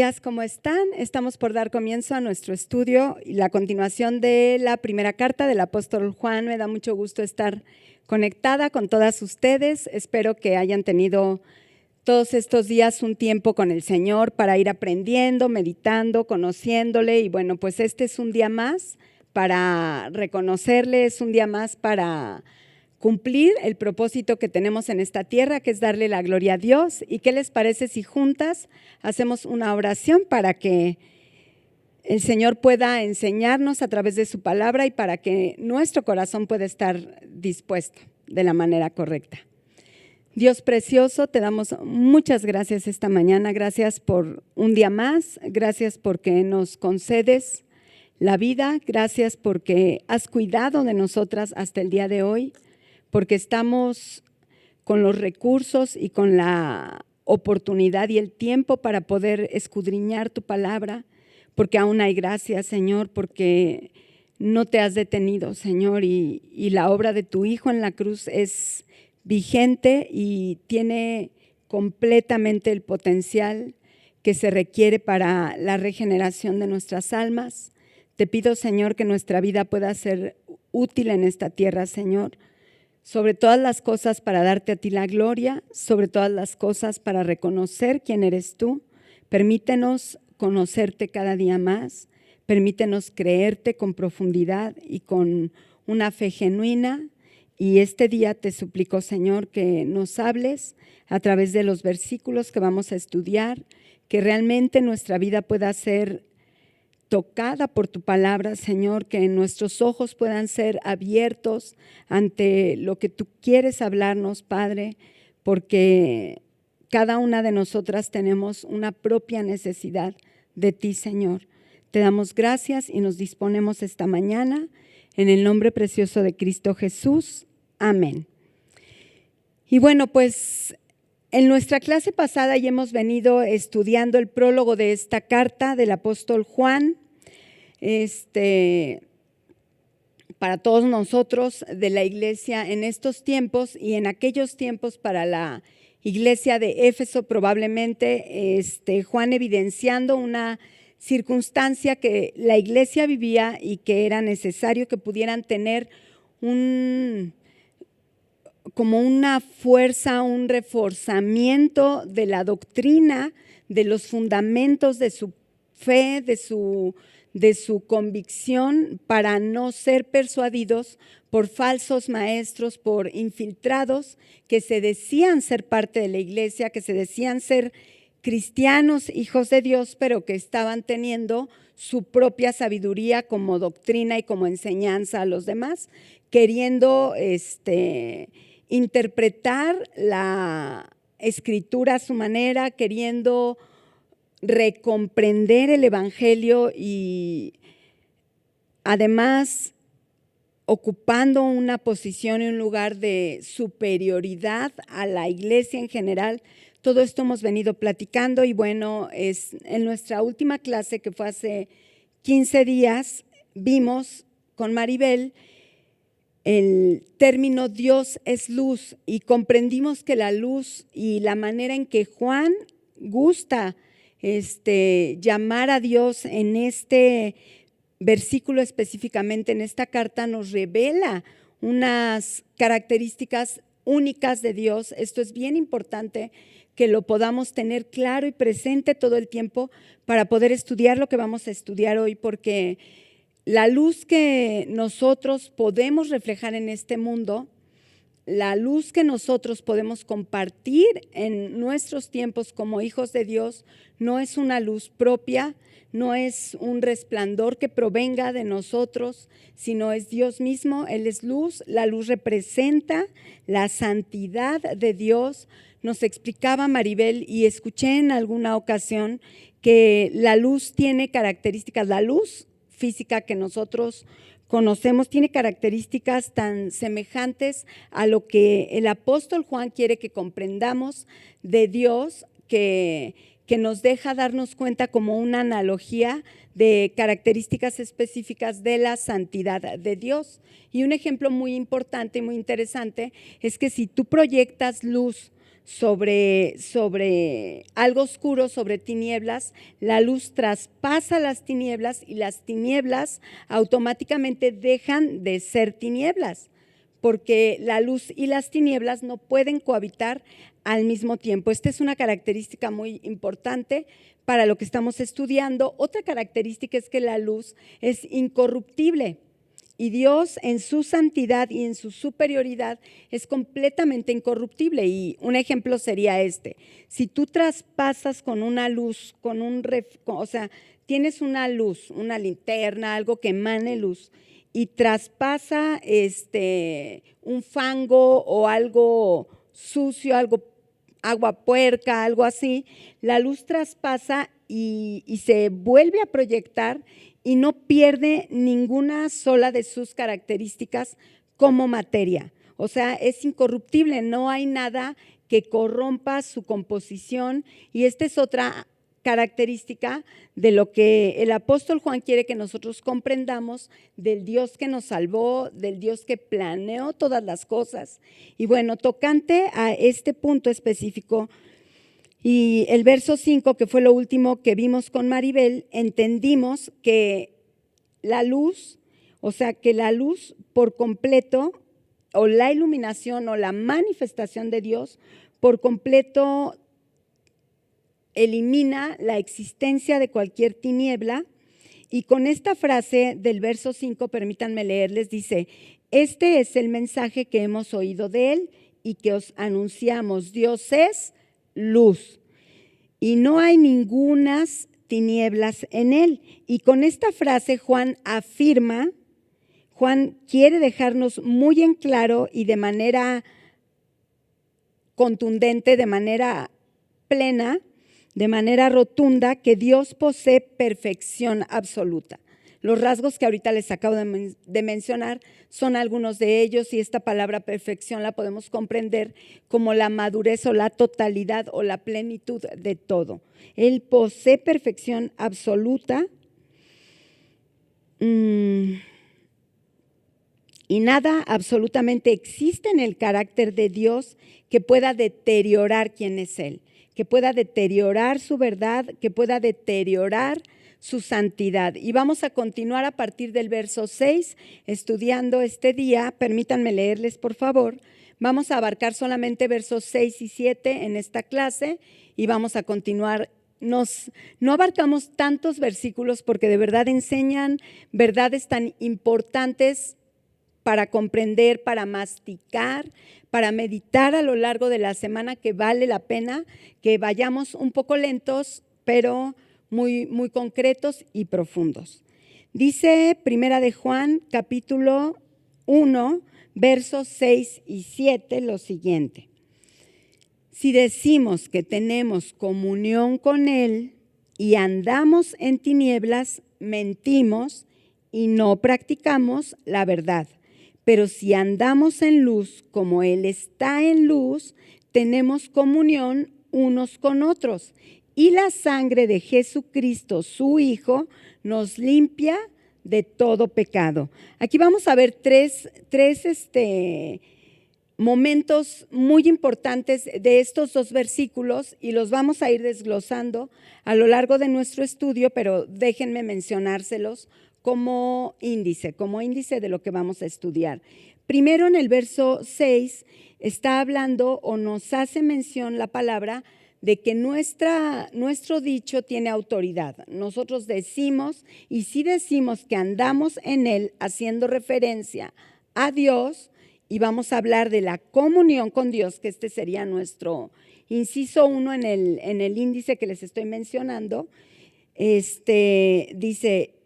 Días, ¿cómo están? Estamos por dar comienzo a nuestro estudio y la continuación de la primera carta del apóstol Juan. Me da mucho gusto estar conectada con todas ustedes. Espero que hayan tenido todos estos días un tiempo con el Señor para ir aprendiendo, meditando, conociéndole. Y bueno, pues este es un día más para reconocerle, es un día más para cumplir el propósito que tenemos en esta tierra, que es darle la gloria a Dios. ¿Y qué les parece si juntas hacemos una oración para que el Señor pueda enseñarnos a través de su palabra y para que nuestro corazón pueda estar dispuesto de la manera correcta? Dios precioso, te damos muchas gracias esta mañana. Gracias por un día más. Gracias porque nos concedes la vida. Gracias porque has cuidado de nosotras hasta el día de hoy, porque estamos con los recursos y con la oportunidad y el tiempo para poder escudriñar tu palabra, porque aún hay gracia, Señor, porque no te has detenido, Señor, y la obra de tu Hijo en la cruz es vigente y tiene completamente el potencial que se requiere para la regeneración de nuestras almas. Te pido, Señor, que nuestra vida pueda ser útil en esta tierra, Señor, sobre todas las cosas para darte a ti la gloria, sobre todas las cosas para reconocer quién eres tú. Permítenos conocerte cada día más, permítenos creerte con profundidad y con una fe genuina. Y este día te suplico, Señor, que nos hables a través de los versículos que vamos a estudiar, que realmente nuestra vida pueda ser tocada por tu palabra, Señor, que nuestros ojos puedan ser abiertos ante lo que tú quieres hablarnos, Padre, porque cada una de nosotras tenemos una propia necesidad de ti, Señor. Te damos gracias y nos disponemos esta mañana en el nombre precioso de Cristo Jesús. Amén. Y bueno, pues en nuestra clase pasada ya hemos venido estudiando el prólogo de esta carta del apóstol Juan, para todos nosotros de la iglesia en estos tiempos y en aquellos tiempos para la iglesia de Éfeso, probablemente Juan evidenciando una circunstancia que la iglesia vivía y que era necesario que pudieran tener como una fuerza, un reforzamiento de la doctrina, de los fundamentos de su fe, de su convicción, para no ser persuadidos por falsos maestros, por infiltrados que se decían ser parte de la iglesia, que se decían ser cristianos, hijos de Dios, pero que estaban teniendo su propia sabiduría como doctrina y como enseñanza a los demás, queriendo interpretar la escritura a su manera, queriendo recomprender el evangelio y además ocupando una posición y un lugar de superioridad a la iglesia en general. Todo esto hemos venido platicando y bueno, en nuestra última clase, que fue hace 15 días, vimos con Maribel el término Dios es luz y comprendimos que la luz y la manera en que Juan gusta llamar a Dios en este versículo específicamente, en esta carta, nos revela unas características únicas de Dios. Esto es bien importante que lo podamos tener claro y presente todo el tiempo para poder estudiar lo que vamos a estudiar hoy, porque la luz que nosotros podemos reflejar en este mundo, la luz que nosotros podemos compartir en nuestros tiempos como hijos de Dios, no es una luz propia, no es un resplandor que provenga de nosotros, sino es Dios mismo. Él es luz. La luz representa la santidad de Dios. Nos explicaba Maribel y escuché en alguna ocasión que la luz tiene características, la luz física que nosotros conocemos tiene características tan semejantes a lo que el apóstol Juan quiere que comprendamos de Dios, que nos deja darnos cuenta como una analogía de características específicas de la santidad de Dios. Y un ejemplo muy importante y muy interesante es que si tú proyectas luz sobre algo oscuro, sobre tinieblas, la luz traspasa las tinieblas y las tinieblas automáticamente dejan de ser tinieblas, porque la luz y las tinieblas no pueden cohabitar al mismo tiempo. Esta es una característica muy importante para lo que estamos estudiando. Otra característica es que la luz es incorruptible. Y Dios en su santidad y en su superioridad es completamente incorruptible. Y un ejemplo sería este. Si tú traspasas con una luz, o sea, tienes una luz, una linterna, algo que emane luz, y traspasa un fango o algo sucio, agua puerca, algo así, la luz traspasa y se vuelve a proyectar y no pierde ninguna sola de sus características como materia. O sea, es incorruptible, no hay nada que corrompa su composición, y esta es otra característica de lo que el apóstol Juan quiere que nosotros comprendamos del Dios que nos salvó, del Dios que planeó todas las cosas. Y bueno, tocante a este punto específico, y el verso 5, que fue lo último que vimos con Maribel, entendimos que la luz, o sea, que la luz por completo, o la iluminación o la manifestación de Dios por completo elimina la existencia de cualquier tiniebla. Y con esta frase del verso 5, permítanme leerles, dice: este es el mensaje que hemos oído de él y que os anunciamos. Dios es luz y no hay ningunas tinieblas en él. Y con esta frase Juan quiere dejarnos muy en claro y de manera contundente, de manera plena, de manera rotunda, que Dios posee perfección absoluta. Los rasgos que ahorita les acabo de mencionar son algunos de ellos, y esta palabra perfección la podemos comprender como la madurez o la totalidad o la plenitud de todo. Él posee perfección absoluta, y nada absolutamente existe en el carácter de Dios que pueda deteriorar quién es Él, que pueda deteriorar su verdad, que pueda deteriorar su santidad. Y vamos a continuar a partir del verso 6, estudiando este día. Permítanme leerles, por favor. Vamos a abarcar solamente versos 6 y 7 en esta clase y vamos a continuar. No abarcamos tantos versículos porque de verdad enseñan verdades tan importantes para comprender, para masticar, para meditar a lo largo de la semana, que vale la pena que vayamos un poco lentos, pero muy, muy concretos y profundos. Dice Primera de Juan, capítulo 1, versos 6 y 7, lo siguiente: si decimos que tenemos comunión con Él y andamos en tinieblas, mentimos y no practicamos la verdad. Pero si andamos en luz como Él está en luz, tenemos comunión unos con otros. Y la sangre de Jesucristo, su Hijo, nos limpia de todo pecado. Aquí vamos a ver tres momentos muy importantes de estos dos versículos, y los vamos a ir desglosando a lo largo de nuestro estudio, pero déjenme mencionárselos como índice de lo que vamos a estudiar. Primero, en el verso 6 está hablando o nos hace mención la palabra de que nuestro dicho tiene autoridad. Nosotros decimos, y si decimos que andamos en Él, haciendo referencia a Dios, y vamos a hablar de la comunión con Dios, que este sería nuestro inciso 1 en el índice que les estoy mencionando. Dice: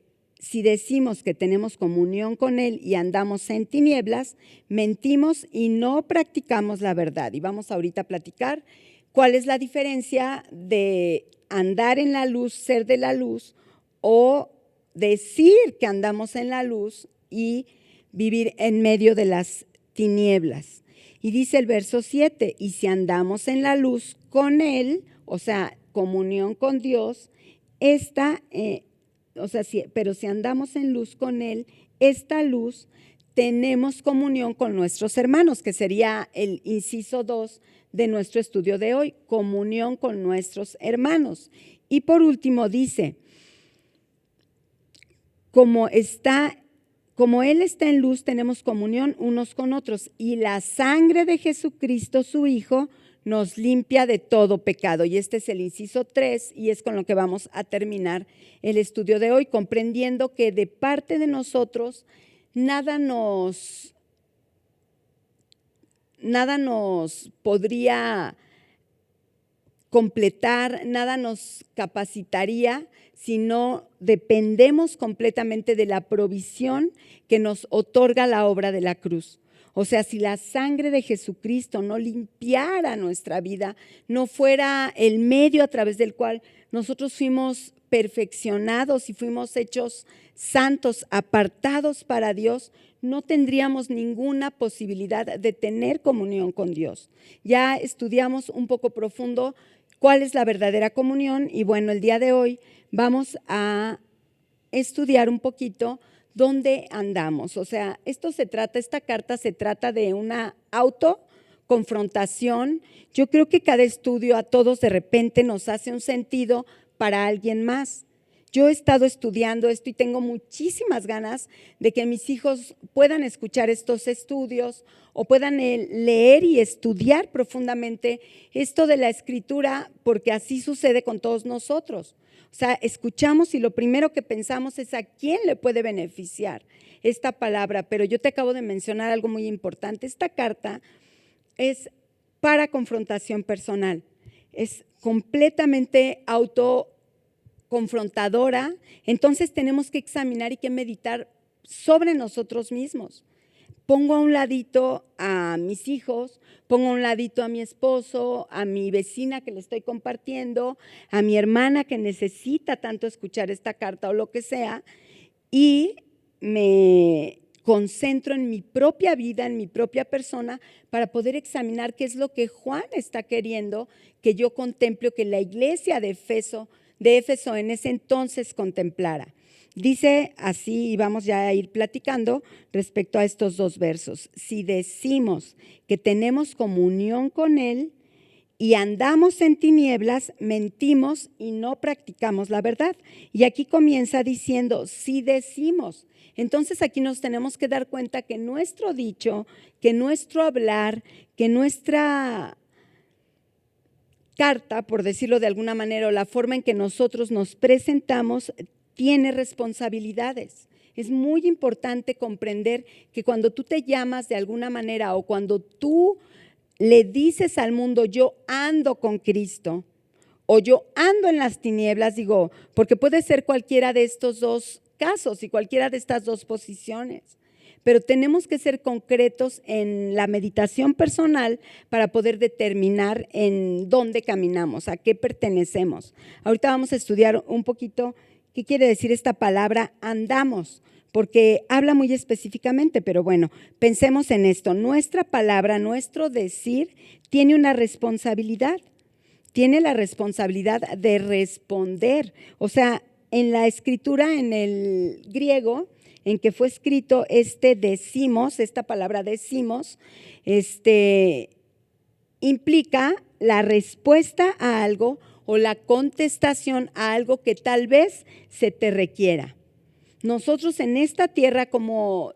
si decimos que tenemos comunión con Él y andamos en tinieblas, mentimos y no practicamos la verdad. Y vamos ahorita a platicar cuál es la diferencia de andar en la luz, ser de la luz, o decir que andamos en la luz y vivir en medio de las tinieblas. Y dice el verso 7, y si andamos en la luz con Él, o sea, comunión con Dios, pero si andamos en luz con Él, esta luz tenemos comunión con nuestros hermanos, que sería el inciso 2 de nuestro estudio de hoy, comunión con nuestros hermanos. Y por último dice, como Él está en luz, tenemos comunión unos con otros, y la sangre de Jesucristo, su Hijo, nos limpia de todo pecado. Y este es el inciso 3, y es con lo que vamos a terminar el estudio de hoy, comprendiendo que de parte de nosotros nada nos podría completar, nada nos capacitaría si no dependemos completamente de la provisión que nos otorga la obra de la cruz. O sea, si la sangre de Jesucristo no limpiara nuestra vida, no fuera el medio a través del cual nosotros fuimos perfeccionados y fuimos hechos santos, apartados para Dios, no tendríamos ninguna posibilidad de tener comunión con Dios. Ya estudiamos un poco profundo cuál es la verdadera comunión y bueno, el día de hoy vamos a estudiar un poquito dónde andamos. O sea, esta carta se trata de una autoconfrontación. Yo creo que cada estudio a todos de repente nos hace un sentido para alguien más. Yo he estado estudiando esto y tengo muchísimas ganas de que mis hijos puedan escuchar estos estudios o puedan leer y estudiar profundamente esto de la escritura, porque así sucede con todos nosotros. O sea, escuchamos y lo primero que pensamos es a quién le puede beneficiar esta palabra, pero yo te acabo de mencionar algo muy importante. Esta carta es para confrontación personal, es completamente autoconfrontadora, entonces tenemos que examinar y que meditar sobre nosotros mismos. Pongo a un ladito a mis hijos, pongo a un ladito a mi esposo, a mi vecina que le estoy compartiendo, a mi hermana que necesita tanto escuchar esta carta o lo que sea, y me concentro en mi propia vida, en mi propia persona, para poder examinar qué es lo que Juan está queriendo que yo contemple, que la iglesia de Éfeso en ese entonces contemplara. Dice así, y vamos ya a ir platicando respecto a estos dos versos. Si decimos que tenemos comunión con Él y andamos en tinieblas, mentimos y no practicamos la verdad. Y aquí comienza diciendo, si decimos. Entonces aquí nos tenemos que dar cuenta que nuestro dicho, que nuestro hablar, que nuestra carta, por decirlo de alguna manera, o la forma en que nosotros nos presentamos, tiene responsabilidades. Es muy importante comprender que cuando tú te llamas de alguna manera o cuando tú le dices al mundo, yo ando con Cristo o yo ando en las tinieblas, digo, porque puede ser cualquiera de estos dos casos y cualquiera de estas dos posiciones. Pero tenemos que ser concretos en la meditación personal para poder determinar en dónde caminamos, a qué pertenecemos. Ahorita vamos a estudiar un poquito qué quiere decir esta palabra andamos, porque habla muy específicamente, pero bueno, pensemos en esto. Nuestra palabra, nuestro decir, tiene una responsabilidad. Tiene la responsabilidad de responder. O sea, en la escritura, en el griego, en que fue escrito decimos, esta palabra decimos, implica la respuesta a algo o la contestación a algo que tal vez se te requiera. Nosotros en esta tierra como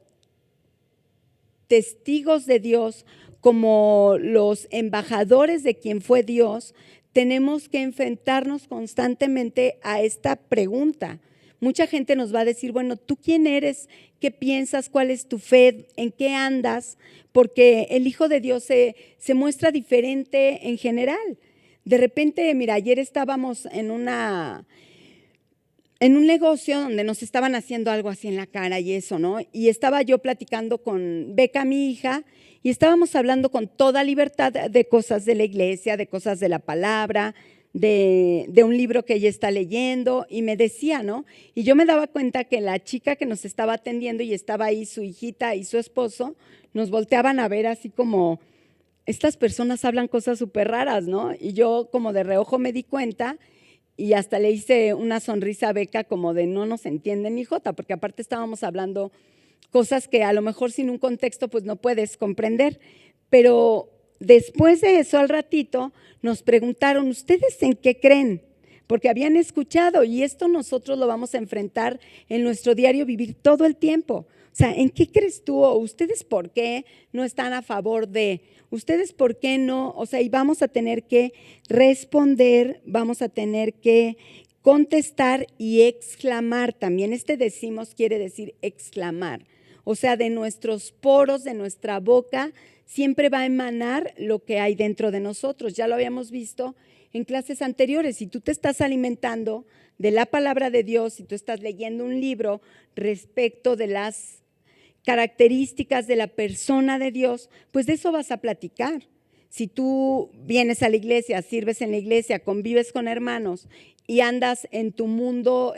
testigos de Dios, como los embajadores de quien fue Dios, tenemos que enfrentarnos constantemente a esta pregunta. Mucha gente nos va a decir, bueno, ¿tú quién eres? ¿Qué piensas? ¿Cuál es tu fe? ¿En qué andas? Porque el Hijo de Dios se muestra diferente en general. De repente, mira, ayer estábamos en un negocio donde nos estaban haciendo algo así en la cara y eso, ¿no? Y estaba yo platicando con Beca, mi hija, y estábamos hablando con toda libertad de cosas de la iglesia, de cosas de la palabra, de un libro que ella está leyendo, y me decía, ¿no? Y yo me daba cuenta que la chica que nos estaba atendiendo y estaba ahí su hijita y su esposo, nos volteaban a ver así como, estas personas hablan cosas súper raras, ¿no? Y yo como de reojo me di cuenta y hasta le hice una sonrisa a Beca como de no nos entiende ni jota, porque aparte estábamos hablando cosas que a lo mejor sin un contexto pues no puedes comprender, pero después de eso, al ratito, nos preguntaron, ¿ustedes en qué creen? Porque habían escuchado, y esto nosotros lo vamos a enfrentar en nuestro diario vivir todo el tiempo. O sea, ¿en qué crees tú? ¿O ustedes por qué no están a favor de? ¿Ustedes por qué no? O sea, y vamos a tener que responder, vamos a tener que contestar y exclamar también. Decimos quiere decir exclamar. O sea, de nuestros poros, de nuestra boca, siempre va a emanar lo que hay dentro de nosotros. Ya lo habíamos visto en clases anteriores. Si tú te estás alimentando de la palabra de Dios, si tú estás leyendo un libro respecto de las características de la persona de Dios, pues de eso vas a platicar. Si tú vienes a la iglesia, sirves en la iglesia, convives con hermanos y andas en tu mundo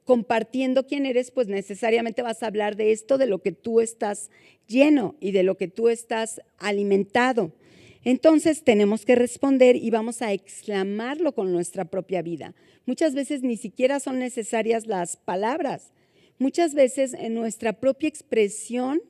compartiendo quién eres, pues necesariamente vas a hablar de esto, de lo que tú estás lleno y de lo que tú estás alimentado. Entonces tenemos que responder y vamos a exclamarlo con nuestra propia vida. Muchas veces ni siquiera son necesarias las palabras. Muchas veces en nuestra propia expresión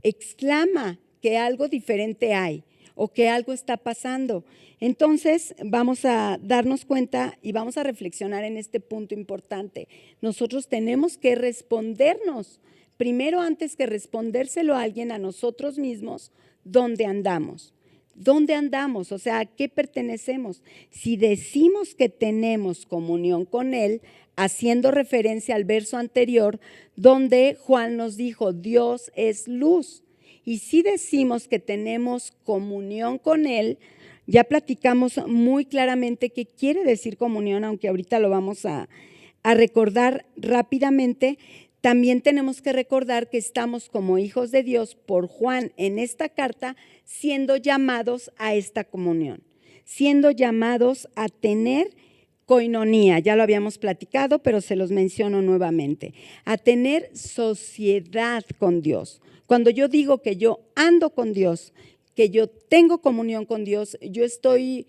exclama que algo diferente hay o que algo está pasando. Entonces vamos a darnos cuenta y vamos a reflexionar en este punto importante. Nosotros tenemos que respondernos, primero antes que respondérselo a alguien, a nosotros mismos, ¿dónde andamos? ¿Dónde andamos? O sea, ¿a qué pertenecemos? Si decimos que tenemos comunión con Él, haciendo referencia al verso anterior, donde Juan nos dijo, Dios es luz. Y si decimos que tenemos comunión con Él, ya platicamos muy claramente qué quiere decir comunión, aunque ahorita lo vamos a recordar rápidamente. También tenemos que recordar que estamos como hijos de Dios por Juan en esta carta siendo llamados a esta comunión, siendo llamados a tener coinonía, ya lo habíamos platicado, pero se los menciono nuevamente, a tener sociedad con Dios. Cuando yo digo que yo ando con Dios, que yo tengo comunión con Dios, yo estoy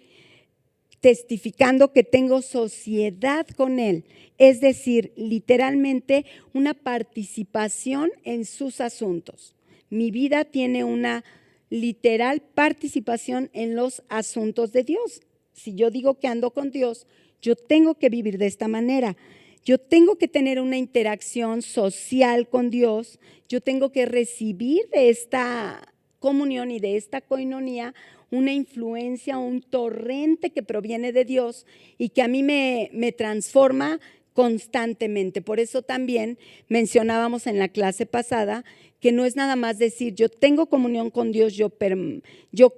testificando que tengo sociedad con Él, es decir, literalmente una participación en sus asuntos. Mi vida tiene una literal participación en los asuntos de Dios. Si yo digo que ando con Dios, yo tengo que vivir de esta manera. Yo tengo que tener una interacción social con Dios, yo tengo que recibir de esta comunión y de esta coinonía una influencia, un torrente que proviene de Dios y que a mí me transforma constantemente. Por eso también mencionábamos en la clase pasada que no es nada más decir yo tengo comunión con Dios, yo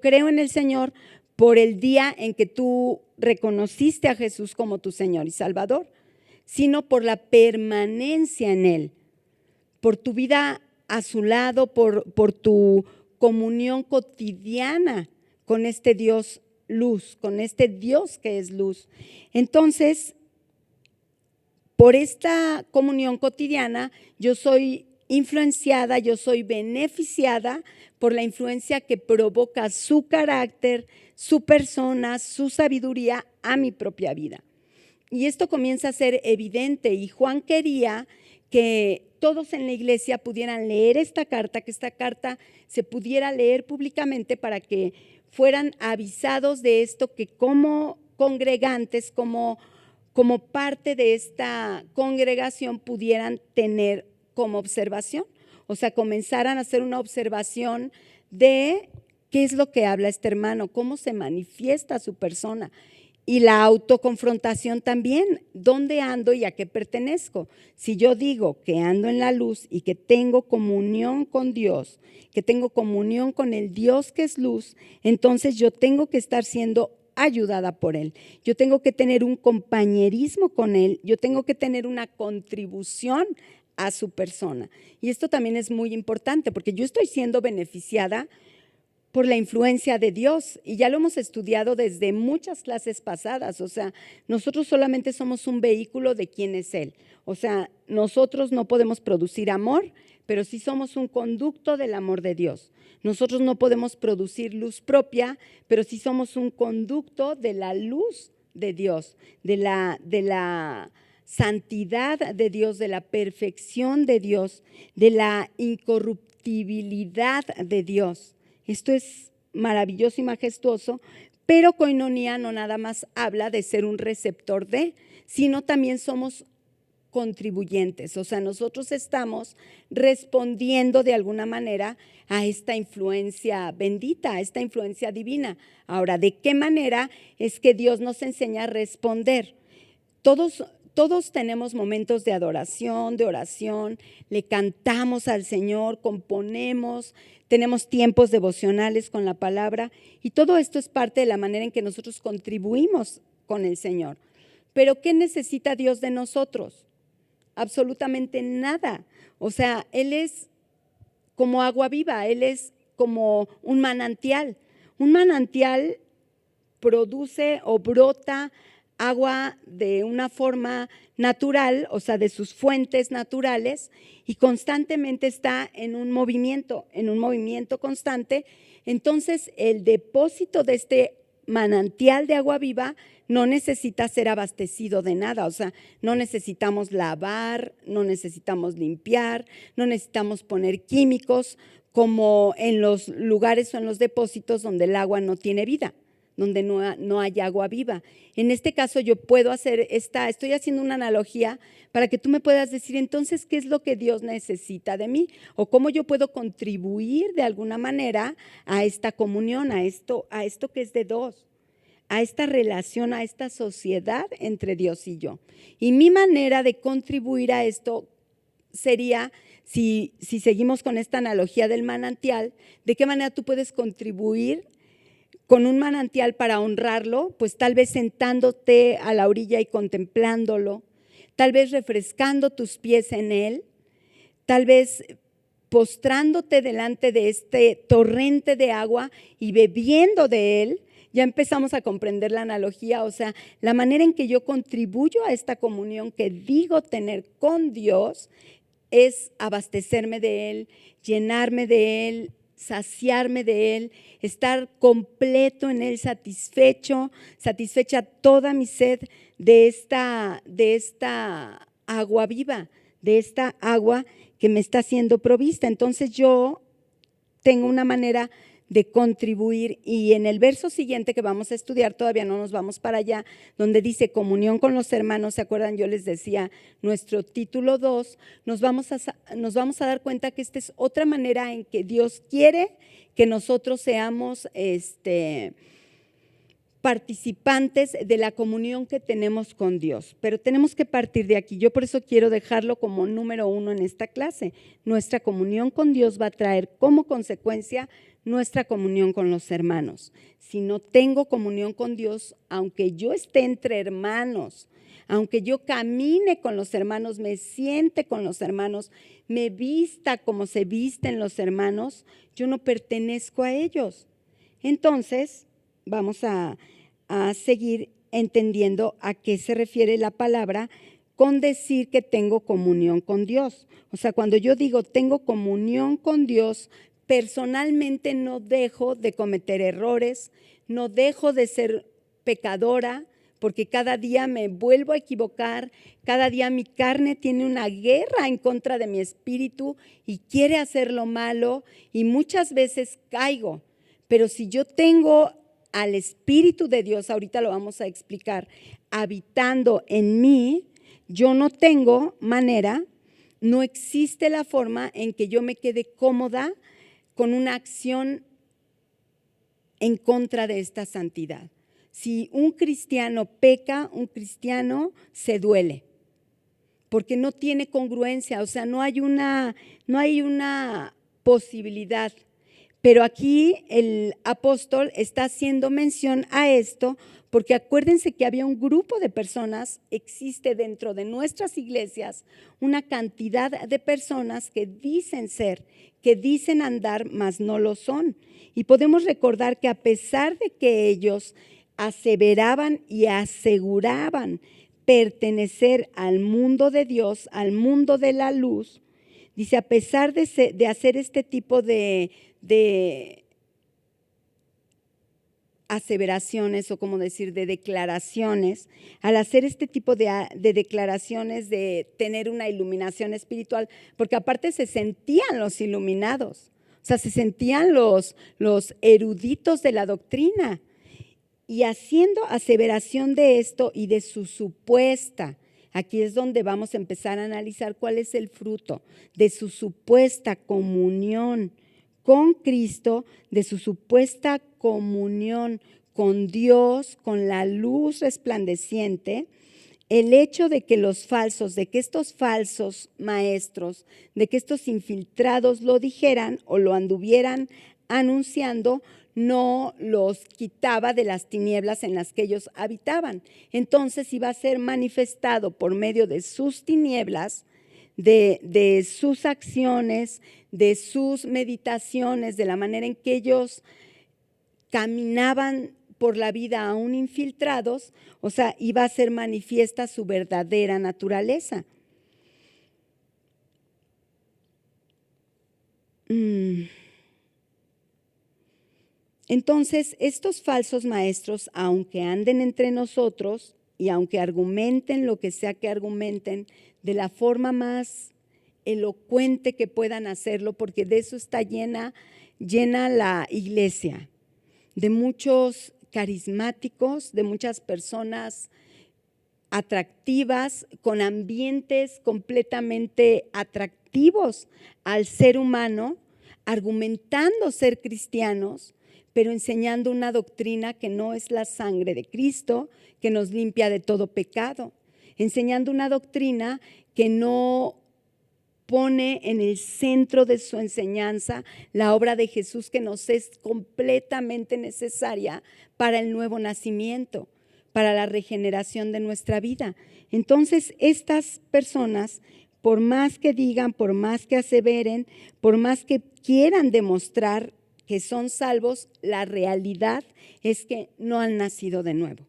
creo en el Señor por el día en que tú reconociste a Jesús como tu Señor y Salvador, sino por la permanencia en Él, por tu vida a su lado, por tu comunión cotidiana con este Dios luz, con este Dios que es luz. Entonces, por esta comunión cotidiana, yo soy influenciada, yo soy beneficiada por la influencia que provoca su carácter, su persona, su sabiduría a mi propia vida. Y esto comienza a ser evidente y Juan quería que todos en la iglesia pudieran leer esta carta, que esta carta se pudiera leer públicamente para que fueran avisados de esto, que como congregantes, como parte de esta congregación pudieran tener como observación. O sea, comenzaran a hacer una observación de qué es lo que habla este hermano, cómo se manifiesta su persona. Y la autoconfrontación también, ¿dónde ando y a qué pertenezco? Si yo digo que ando en la luz y que tengo comunión con Dios, que tengo comunión con el Dios que es luz, entonces yo tengo que estar siendo ayudada por Él. Yo tengo que tener un compañerismo con Él, yo tengo que tener una contribución a su persona. Y esto también es muy importante porque yo estoy siendo beneficiada por la influencia de Dios y ya lo hemos estudiado desde muchas clases pasadas. O sea, nosotros solamente somos un vehículo de quién es Él. O sea, nosotros no podemos producir amor, pero sí somos un conducto del amor de Dios. Nosotros no podemos producir luz propia, pero sí somos un conducto de la luz de Dios, de la santidad de Dios, de la perfección de Dios, de la incorruptibilidad de Dios. Esto es maravilloso y majestuoso, pero koinonía no nada más habla de ser un receptor de, sino también somos contribuyentes, o sea, nosotros estamos respondiendo de alguna manera a esta influencia bendita, a esta influencia divina. Ahora, ¿de qué manera es que Dios nos enseña a responder? Todos tenemos momentos de adoración, de oración, le cantamos al Señor, componemos, tenemos tiempos devocionales con la palabra y todo esto es parte de la manera en que nosotros contribuimos con el Señor. Pero ¿qué necesita Dios de nosotros? Absolutamente nada. O sea, Él es como agua viva, Él es como un manantial. Un manantial produce o brota agua de una forma natural, o sea, de sus fuentes naturales, y constantemente está en un movimiento constante. Entonces, el depósito de este manantial de agua viva no necesita ser abastecido de nada, o sea, no necesitamos lavar, no necesitamos limpiar, no necesitamos poner químicos como en los lugares o en los depósitos donde el agua no tiene vida, donde no hay agua viva. En este caso yo puedo hacer estoy haciendo una analogía para que tú me puedas decir entonces qué es lo que Dios necesita de mí o cómo yo puedo contribuir de alguna manera a esta comunión, a esto que es de dos, a esta relación, a esta sociedad entre Dios y yo. Y mi manera de contribuir a esto sería, si seguimos con esta analogía del manantial, ¿de qué manera tú puedes contribuir con un manantial para honrarlo? Pues tal vez sentándote a la orilla y contemplándolo, tal vez refrescando tus pies en él, tal vez postrándote delante de este torrente de agua y bebiendo de él. Ya empezamos a comprender la analogía, o sea, la manera en que yo contribuyo a esta comunión que digo tener con Dios es abastecerme de Él, llenarme de Él, saciarme de Él, estar completo en Él, satisfecha toda mi sed de esta agua viva, de esta agua que me está siendo provista. Entonces yo tengo una manera de contribuir, y en el verso siguiente que vamos a estudiar, todavía no nos vamos para allá, donde dice comunión con los hermanos, ¿se acuerdan? Yo les decía, nuestro título 2, nos vamos a dar cuenta que esta es otra manera en que Dios quiere que nosotros seamos participantes de la comunión que tenemos con Dios, pero tenemos que partir de aquí. Yo por eso quiero dejarlo como número 1 en esta clase. Nuestra comunión con Dios va a traer como consecuencia nuestra comunión con los hermanos. Si no tengo comunión con Dios, aunque yo esté entre hermanos, aunque yo camine con los hermanos, me siente con los hermanos, me vista como se visten los hermanos, yo no pertenezco a ellos. Entonces, vamos a seguir entendiendo a qué se refiere la palabra con decir que tengo comunión con Dios. O sea, cuando yo digo tengo comunión con Dios, personalmente no dejo de cometer errores, no dejo de ser pecadora, porque cada día me vuelvo a equivocar, cada día mi carne tiene una guerra en contra de mi espíritu y quiere hacer lo malo y muchas veces caigo. Pero si yo tengo al Espíritu de Dios, ahorita lo vamos a explicar, habitando en mí, yo no tengo manera, no existe la forma en que yo me quede cómoda con una acción en contra de esta santidad. Si un cristiano peca, un cristiano se duele, porque no tiene congruencia, o sea, no hay una posibilidad. Pero aquí el apóstol está haciendo mención a esto porque acuérdense que había un grupo de personas, existe dentro de nuestras iglesias una cantidad de personas que dicen ser, que dicen andar, mas no lo son. Y podemos recordar que a pesar de que ellos aseveraban y aseguraban pertenecer al mundo de Dios, al mundo de la luz, dice, a pesar de hacer este tipo de aseveraciones o como decir de declaraciones, al hacer este tipo de declaraciones de tener una iluminación espiritual, porque aparte se sentían los iluminados, O sea, se sentían los eruditos de la doctrina. Y haciendo aseveración de esto y de su supuesta, aquí es donde vamos a empezar a analizar cuál es el fruto de su supuesta comunión con Cristo, de su supuesta comunión con Dios, con la luz resplandeciente, el hecho de que de que estos falsos maestros, de que estos infiltrados lo dijeran o lo anduvieran anunciando, no los quitaba de las tinieblas en las que ellos habitaban. Entonces iba a ser manifestado por medio de sus tinieblas, de sus acciones, de sus meditaciones, de la manera en que ellos caminaban por la vida aún infiltrados, o sea, iba a ser manifiesta su verdadera naturaleza. Entonces, estos falsos maestros, aunque anden entre nosotros y aunque argumenten lo que sea que argumenten, de la forma más elocuente que puedan hacerlo, porque de eso está llena la iglesia, de muchos carismáticos, de muchas personas atractivas, con ambientes completamente atractivos al ser humano, argumentando ser cristianos, pero enseñando una doctrina que no es la sangre de Cristo, que nos limpia de todo pecado, enseñando una doctrina que no pone en el centro de su enseñanza la obra de Jesús, que nos es completamente necesaria para el nuevo nacimiento, para la regeneración de nuestra vida. Entonces, estas personas, por más que digan, por más que aseveren, por más que quieran demostrar que son salvos, la realidad es que no han nacido de nuevo.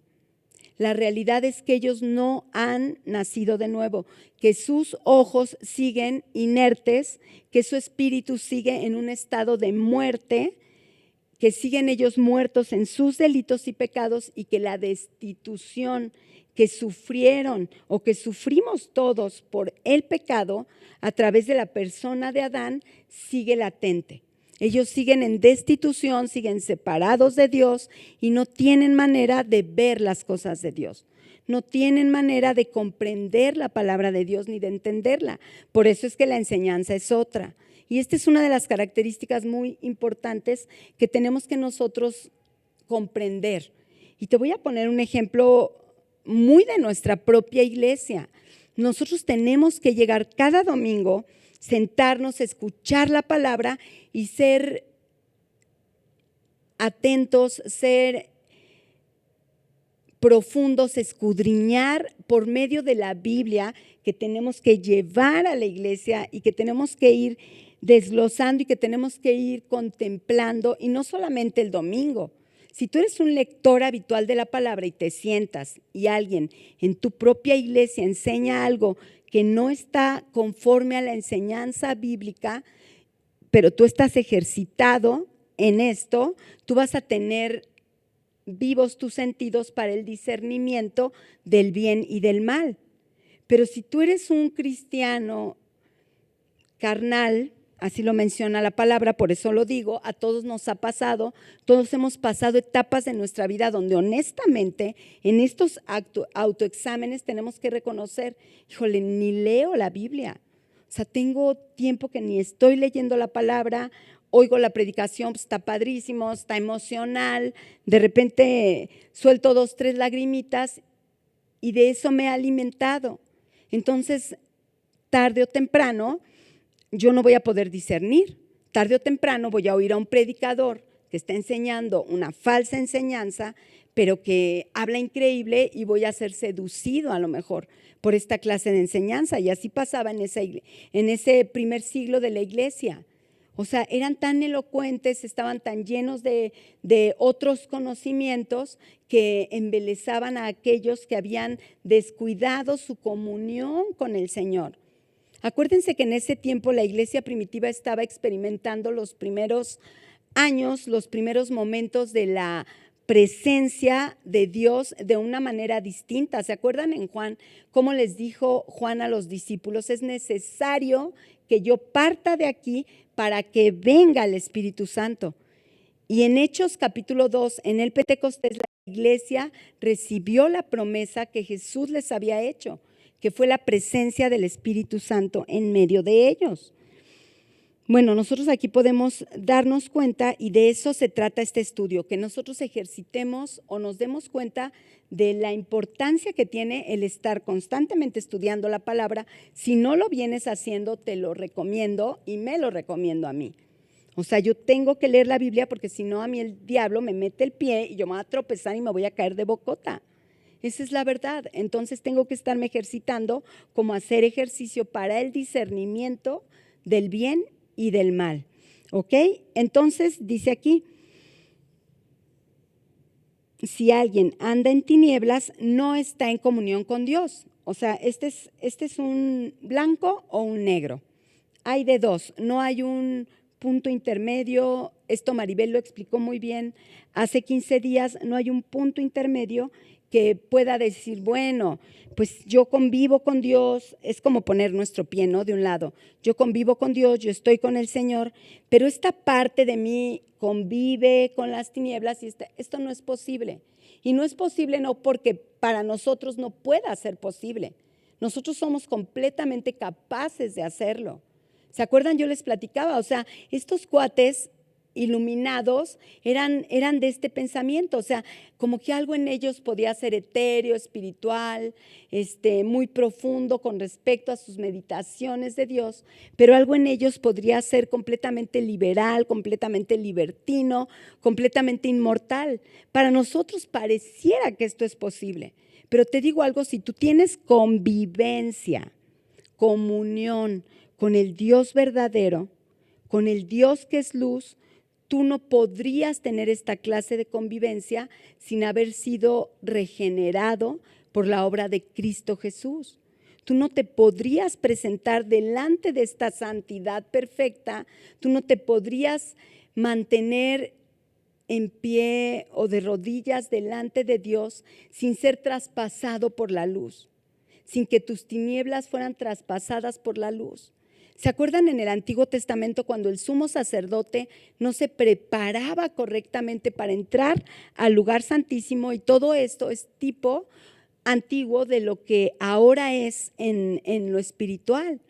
La realidad es que ellos no han nacido de nuevo, que sus ojos siguen inertes, que su espíritu sigue en un estado de muerte, que siguen ellos muertos en sus delitos y pecados, y que la destitución que sufrieron o que sufrimos todos por el pecado a través de la persona de Adán sigue latente. Ellos siguen en destitución, siguen separados de Dios y no tienen manera de ver las cosas de Dios. No tienen manera de comprender la palabra de Dios ni de entenderla. Por eso es que la enseñanza es otra. Y esta es una de las características muy importantes que tenemos que nosotros comprender. Y te voy a poner un ejemplo muy de nuestra propia iglesia. Nosotros tenemos que llegar cada domingo, sentarnos, escuchar la palabra y ser atentos, ser profundos, escudriñar por medio de la Biblia que tenemos que llevar a la iglesia y que tenemos que ir desglosando y que tenemos que ir contemplando, y no solamente el domingo. Si tú eres un lector habitual de la palabra y te sientas y alguien en tu propia iglesia enseña algo que no está conforme a la enseñanza bíblica, pero tú estás ejercitado en esto, tú vas a tener vivos tus sentidos para el discernimiento del bien y del mal. Pero si tú eres un cristiano carnal, así lo menciona la palabra, por eso lo digo, a todos nos ha pasado, todos hemos pasado etapas de nuestra vida donde honestamente en estos autoexámenes tenemos que reconocer, híjole, ni leo la Biblia. O sea, tengo tiempo que ni estoy leyendo la palabra, oigo la predicación, pues está padrísimo, está emocional, de repente suelto 2, 3 lagrimitas y de eso me he alimentado. Entonces, tarde o temprano, yo no voy a poder discernir. Tarde o temprano voy a oír a un predicador que está enseñando una falsa enseñanza, pero que habla increíble, y voy a ser seducido a lo mejor por esta clase de enseñanza. Y así pasaba en ese primer siglo de la iglesia. O sea, eran tan elocuentes, estaban tan llenos de otros conocimientos que embelezaban a aquellos que habían descuidado su comunión con el Señor. Acuérdense que en ese tiempo la iglesia primitiva estaba experimentando los primeros años, los primeros momentos de la presencia de Dios de una manera distinta. ¿Se acuerdan en Juan cómo les dijo Juan a los discípulos? Es necesario que yo parta de aquí para que venga el Espíritu Santo. Y en Hechos capítulo 2, en el Pentecostés, la iglesia recibió la promesa que Jesús les había hecho, que fue la presencia del Espíritu Santo en medio de ellos. Bueno, nosotros aquí podemos darnos cuenta, y de eso se trata este estudio, que nosotros ejercitemos o nos demos cuenta de la importancia que tiene el estar constantemente estudiando la palabra. Si no lo vienes haciendo, te lo recomiendo y me lo recomiendo a mí. O sea, yo tengo que leer la Biblia porque si no a mí el diablo me mete el pie y yo me voy a tropezar y me voy a caer de bocota. Esa es la verdad. Entonces tengo que estarme ejercitando como hacer ejercicio para el discernimiento del bien y del mal. ¿Ok? Entonces dice aquí, si alguien anda en tinieblas, no está en comunión con Dios. O sea, este es un blanco o un negro. Hay de dos, no hay un punto intermedio. Esto Maribel lo explicó muy bien hace 15 días, no hay un punto intermedio que pueda decir, bueno, pues yo convivo con Dios, es como poner nuestro pie, ¿no? De un lado, yo convivo con Dios, yo estoy con el Señor, pero esta parte de mí convive con las tinieblas y esto no es posible. Y no es posible no porque para nosotros no pueda ser posible. Nosotros somos completamente capaces de hacerlo. ¿Se acuerdan? Yo les platicaba, o sea, estos cuates iluminados eran de este pensamiento, o sea, como que algo en ellos podía ser etéreo, espiritual, muy profundo con respecto a sus meditaciones de Dios, pero algo en ellos podría ser completamente liberal, completamente libertino, completamente inmortal. Para nosotros pareciera que esto es posible, pero te digo algo, si tú tienes convivencia, comunión con el Dios verdadero, con el Dios que es luz, tú no podrías tener esta clase de convivencia sin haber sido regenerado por la obra de Cristo Jesús. Tú no te podrías presentar delante de esta santidad perfecta, tú no te podrías mantener en pie o de rodillas delante de Dios sin ser traspasado por la luz, sin que tus tinieblas fueran traspasadas por la luz. ¿Se acuerdan en el Antiguo Testamento cuando el sumo sacerdote no se preparaba correctamente para entrar al lugar santísimo? Y todo esto es tipo antiguo de lo que ahora es en lo espiritual.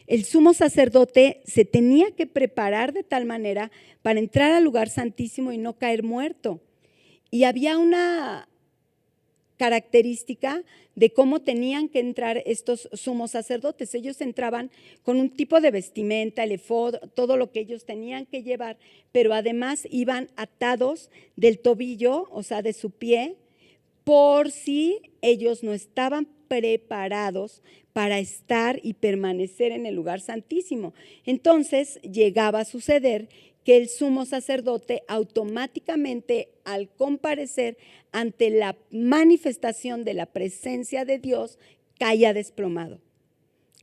El sumo sacerdote se tenía que preparar de tal manera para entrar al lugar santísimo y no caer muerto. Y había una característica de cómo tenían que entrar estos sumos sacerdotes. Ellos entraban con un tipo de vestimenta, el efod, todo lo que ellos tenían que llevar, pero además iban atados del tobillo, o sea, de su pie, por si ellos no estaban preparados para estar y permanecer en el lugar santísimo. Entonces llegaba a suceder que el sumo sacerdote automáticamente, al comparecer ante la manifestación de la presencia de Dios, caía desplomado,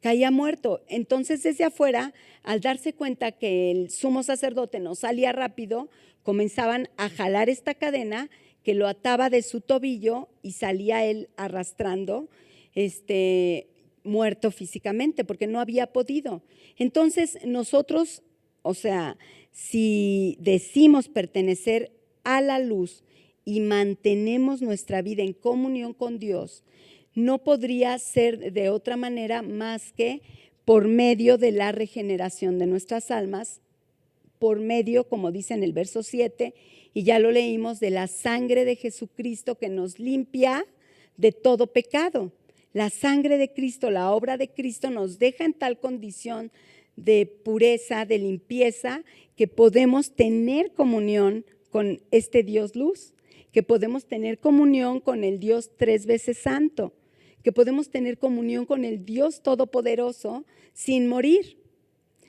caía muerto. Entonces desde afuera, al darse cuenta que el sumo sacerdote no salía rápido, comenzaban a jalar esta cadena que lo ataba de su tobillo y salía él arrastrando, muerto físicamente, porque no había podido. Entonces nosotros, o sea, si decimos pertenecer a la luz y mantenemos nuestra vida en comunión con Dios, no podría ser de otra manera más que por medio de la regeneración de nuestras almas, por medio, como dice en el verso 7, y ya lo leímos, de la sangre de Jesucristo que nos limpia de todo pecado. La sangre de Cristo, la obra de Cristo nos deja en tal condición de pureza, de limpieza, que podemos tener comunión con este Dios luz, que podemos tener comunión con el Dios 3 veces santo, que podemos tener comunión con el Dios todopoderoso sin morir,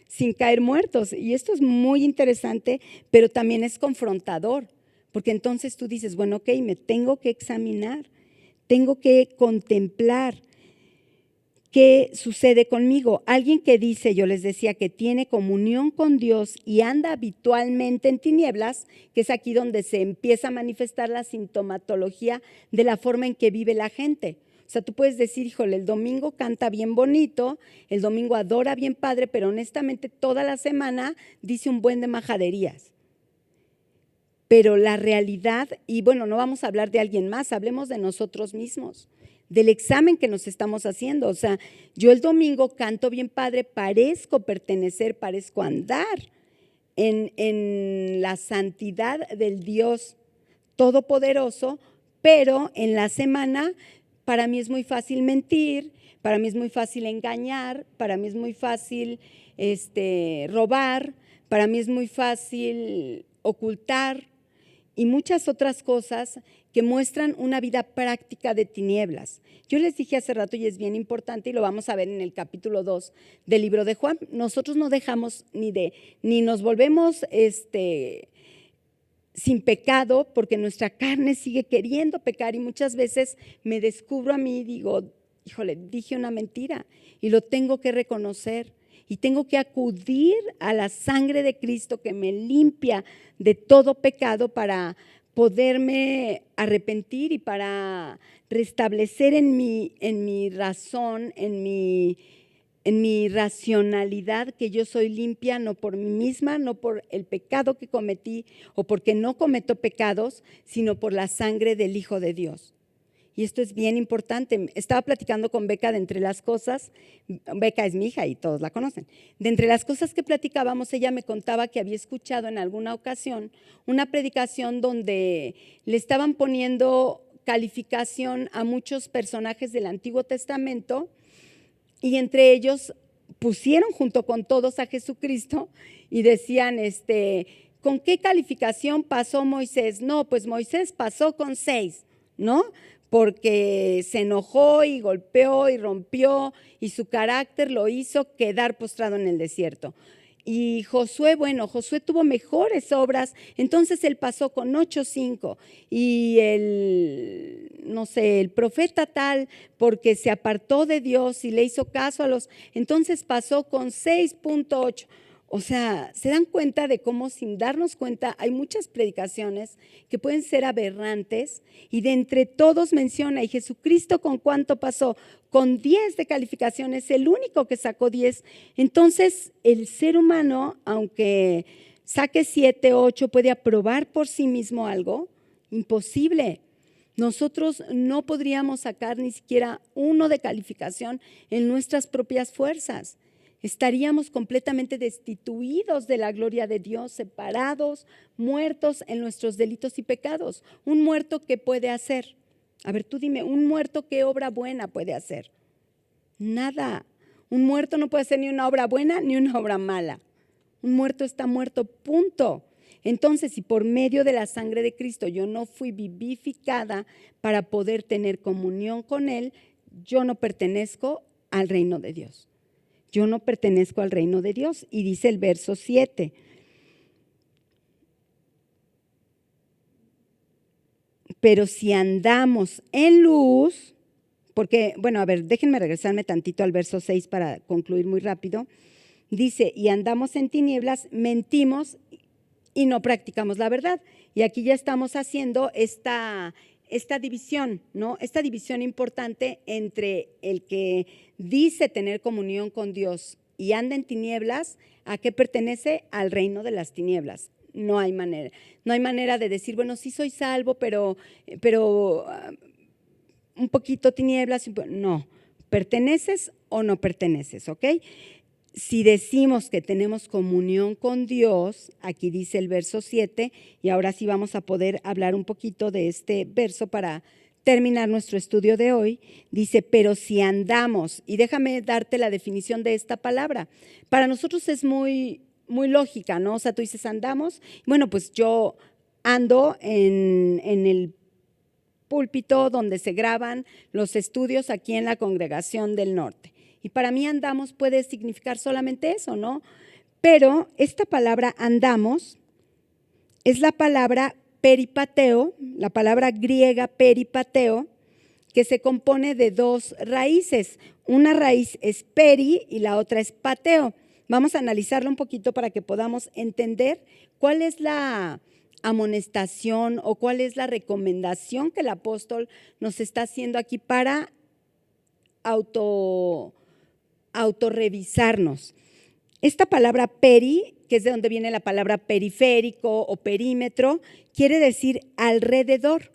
sin caer muertos. Y esto es muy interesante, pero también es confrontador, porque entonces tú dices, bueno, ok, me tengo que examinar, tengo que contemplar ¿qué sucede conmigo? Alguien que dice, yo les decía, que tiene comunión con Dios y anda habitualmente en tinieblas, que es aquí donde se empieza a manifestar la sintomatología de la forma en que vive la gente. O sea, tú puedes decir, híjole, el domingo canta bien bonito, el domingo adora bien padre, pero honestamente toda la semana dice un buen de majaderías. Pero la realidad, y bueno, no vamos a hablar de alguien más, hablemos de nosotros mismos, del examen que nos estamos haciendo. O sea, yo el domingo canto bien padre, parezco pertenecer, parezco andar en la santidad del Dios Todopoderoso, pero en la semana para mí es muy fácil mentir, para mí es muy fácil engañar, para mí es muy fácil robar, para mí es muy fácil ocultar y muchas otras cosas que muestran una vida práctica de tinieblas. Yo les dije hace rato, y es bien importante, y lo vamos a ver en el capítulo 2 del libro de Juan, nosotros no dejamos ni nos volvemos sin pecado, porque nuestra carne sigue queriendo pecar, y muchas veces me descubro a mí y digo, híjole, dije una mentira, y lo tengo que reconocer. Y tengo que acudir a la sangre de Cristo que me limpia de todo pecado para poderme arrepentir y para restablecer en mi razón, en mi racionalidad, que yo soy limpia no por mí misma, no por el pecado que cometí o porque no cometo pecados, sino por la sangre del Hijo de Dios. Y esto es bien importante. Estaba platicando con Beca de entre las cosas, Beca es mi hija y todos la conocen. De entre las cosas que platicábamos, ella me contaba que había escuchado en alguna ocasión una predicación donde le estaban poniendo calificación a muchos personajes del Antiguo Testamento y entre ellos pusieron junto con todos a Jesucristo y decían, ¿con qué calificación pasó Moisés? No, pues Moisés pasó con 6, ¿no? Porque se enojó y golpeó y rompió y su carácter lo hizo quedar postrado en el desierto. Y Josué, bueno, Josué tuvo mejores obras, entonces él pasó con 8.5 y el profeta tal, porque se apartó de Dios y le hizo caso entonces pasó con 6.8. O sea, ¿se dan cuenta de cómo sin darnos cuenta hay muchas predicaciones que pueden ser aberrantes? Y de entre todos menciona, ¿y Jesucristo con cuánto pasó? Con 10 de calificaciones, el único que sacó 10. Entonces, el ser humano, aunque saque 7, 8, ¿puede aprobar por sí mismo algo? Imposible. Nosotros no podríamos sacar ni siquiera 1 de calificación en nuestras propias fuerzas. Estaríamos completamente destituidos de la gloria de Dios, separados, muertos en nuestros delitos y pecados. ¿Un muerto qué puede hacer? A ver, tú dime, ¿un muerto qué obra buena puede hacer? Nada. Un muerto no puede hacer ni una obra buena ni una obra mala. Un muerto está muerto, punto. Entonces, si por medio de la sangre de Cristo yo no fui vivificada para poder tener comunión con Él, yo no pertenezco al reino de Dios. Yo no pertenezco al reino de Dios. Y dice el verso 7. Pero si andamos en luz, porque, bueno, a ver, déjenme regresarme tantito al verso 6 para concluir muy rápido. Dice, y andamos en tinieblas, mentimos y no practicamos la verdad. Y aquí ya estamos haciendo esta división, ¿no? Esta división importante entre el que dice tener comunión con Dios y anda en tinieblas, ¿a qué pertenece? Al reino de las tinieblas. No hay manera. No hay manera de decir, bueno, sí soy salvo, pero un poquito tinieblas. No, ¿perteneces o no perteneces? ¿Ok? Si decimos que tenemos comunión con Dios, aquí dice el verso 7, y ahora sí vamos a poder hablar un poquito de este verso para terminar nuestro estudio de hoy. Dice, pero si andamos, y déjame darte la definición de esta palabra. Para nosotros es muy, muy lógica, ¿no? O sea, tú dices andamos, bueno, pues yo ando en el púlpito donde se graban los estudios aquí en la Congregación del Norte. Y para mí andamos puede significar solamente eso, ¿no? Pero esta palabra andamos es la palabra peripateo, la palabra griega peripateo, que se compone de dos raíces. Una raíz es peri y la otra es pateo. Vamos a analizarlo un poquito para que podamos entender cuál es la amonestación o cuál es la recomendación que el apóstol nos está haciendo aquí para autorrevisarnos. Esta palabra peri, que es de donde viene la palabra periférico o perímetro, quiere decir alrededor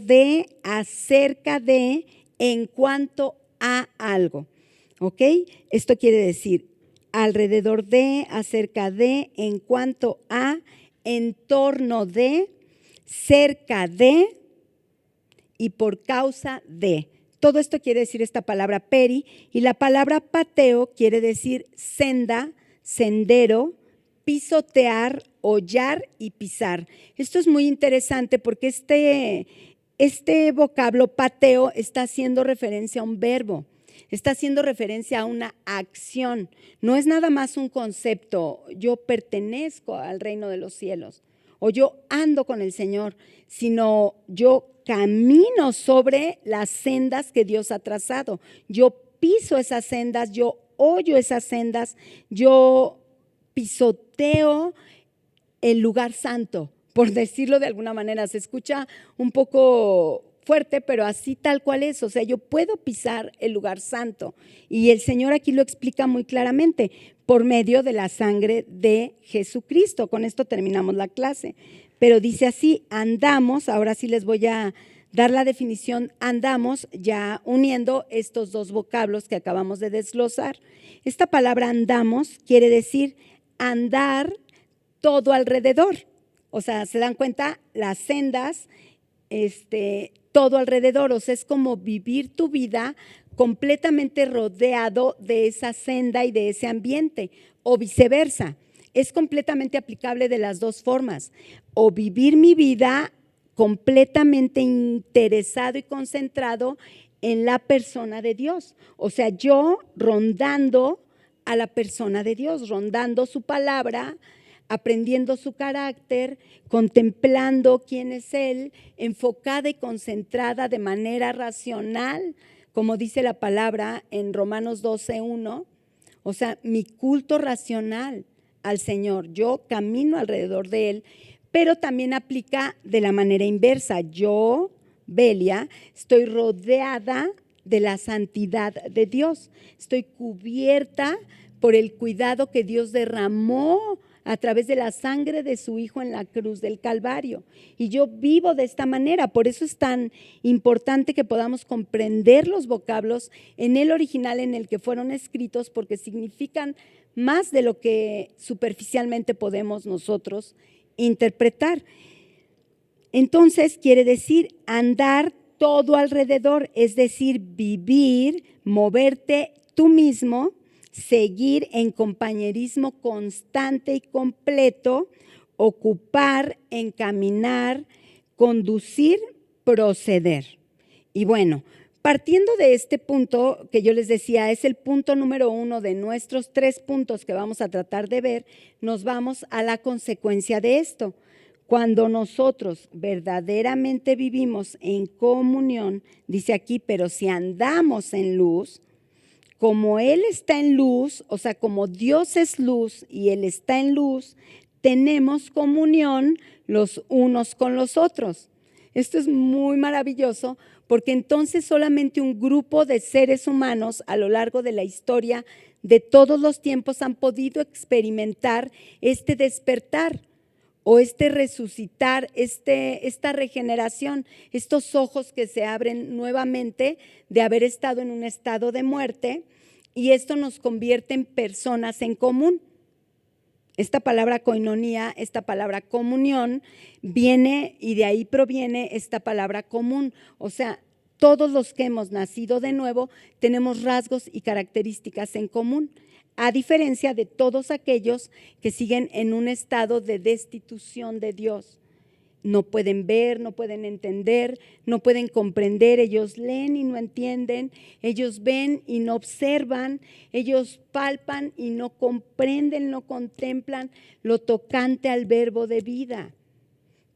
de, acerca de, en cuanto a algo. ¿Ok? Esto quiere decir alrededor de, acerca de, en cuanto a, en torno de, cerca de y por causa de. Todo esto quiere decir esta palabra peri, y la palabra pateo quiere decir senda, sendero, pisotear, hollar y pisar. Esto es muy interesante porque este vocablo pateo está haciendo referencia a un verbo, está haciendo referencia a una acción. No es nada más un concepto, yo pertenezco al reino de los cielos o yo ando con el Señor, sino yo camino sobre las sendas que Dios ha trazado. Yo piso esas sendas, yo hollo esas sendas, yo pisoteo el lugar santo, por decirlo de alguna manera. Se escucha un poco fuerte, pero así tal cual es. O sea, yo puedo pisar el lugar santo. Y el Señor aquí lo explica muy claramente, por medio de la sangre de Jesucristo. Con esto terminamos la clase. Pero dice así, andamos, ahora sí les voy a dar la definición, andamos ya uniendo estos dos vocablos que acabamos de desglosar. Esta palabra andamos quiere decir andar todo alrededor. O sea, ¿se dan cuenta? Las sendas, todo alrededor. O sea, es como vivir tu vida completamente rodeado de esa senda y de ese ambiente, o viceversa. Es completamente aplicable de las dos formas. O vivir mi vida completamente interesado y concentrado en la persona de Dios. O sea, yo rondando a la persona de Dios, rondando su palabra, aprendiendo su carácter, contemplando quién es Él, enfocada y concentrada de manera racional, como dice la palabra en Romanos 12:1. O sea, mi culto racional al Señor, yo camino alrededor de Él, pero también aplica de la manera inversa. Yo, Belia, estoy rodeada de la santidad de Dios, estoy cubierta por el cuidado que Dios derramó a través de la sangre de su Hijo en la cruz del Calvario. Y yo vivo de esta manera. Por eso es tan importante que podamos comprender los vocablos en el original en el que fueron escritos, porque significan más de lo que superficialmente podemos nosotros interpretar. Entonces quiere decir andar todo alrededor, es decir, vivir, moverte tú mismo, seguir en compañerismo constante y completo, ocupar, encaminar, conducir, proceder. Y bueno, partiendo de este punto que yo les decía, es el punto número 1 de nuestros 3 puntos que vamos a tratar de ver, nos vamos a la consecuencia de esto. Cuando nosotros verdaderamente vivimos en comunión, dice aquí, pero si andamos en luz, como Él está en luz, o sea, como Dios es luz y Él está en luz, tenemos comunión los unos con los otros. Esto es muy maravilloso porque entonces solamente un grupo de seres humanos a lo largo de la historia de todos los tiempos han podido experimentar este despertar o este resucitar, esta regeneración, estos ojos que se abren nuevamente de haber estado en un estado de muerte, y esto nos convierte en personas en común. Esta palabra koinonía, esta palabra comunión, viene y de ahí proviene esta palabra común. O sea, todos los que hemos nacido de nuevo tenemos rasgos y características en común, a diferencia de todos aquellos que siguen en un estado de destitución de Dios. No pueden ver, no pueden entender, no pueden comprender, ellos leen y no entienden, ellos ven y no observan, ellos palpan y no comprenden, no contemplan lo tocante al verbo de vida.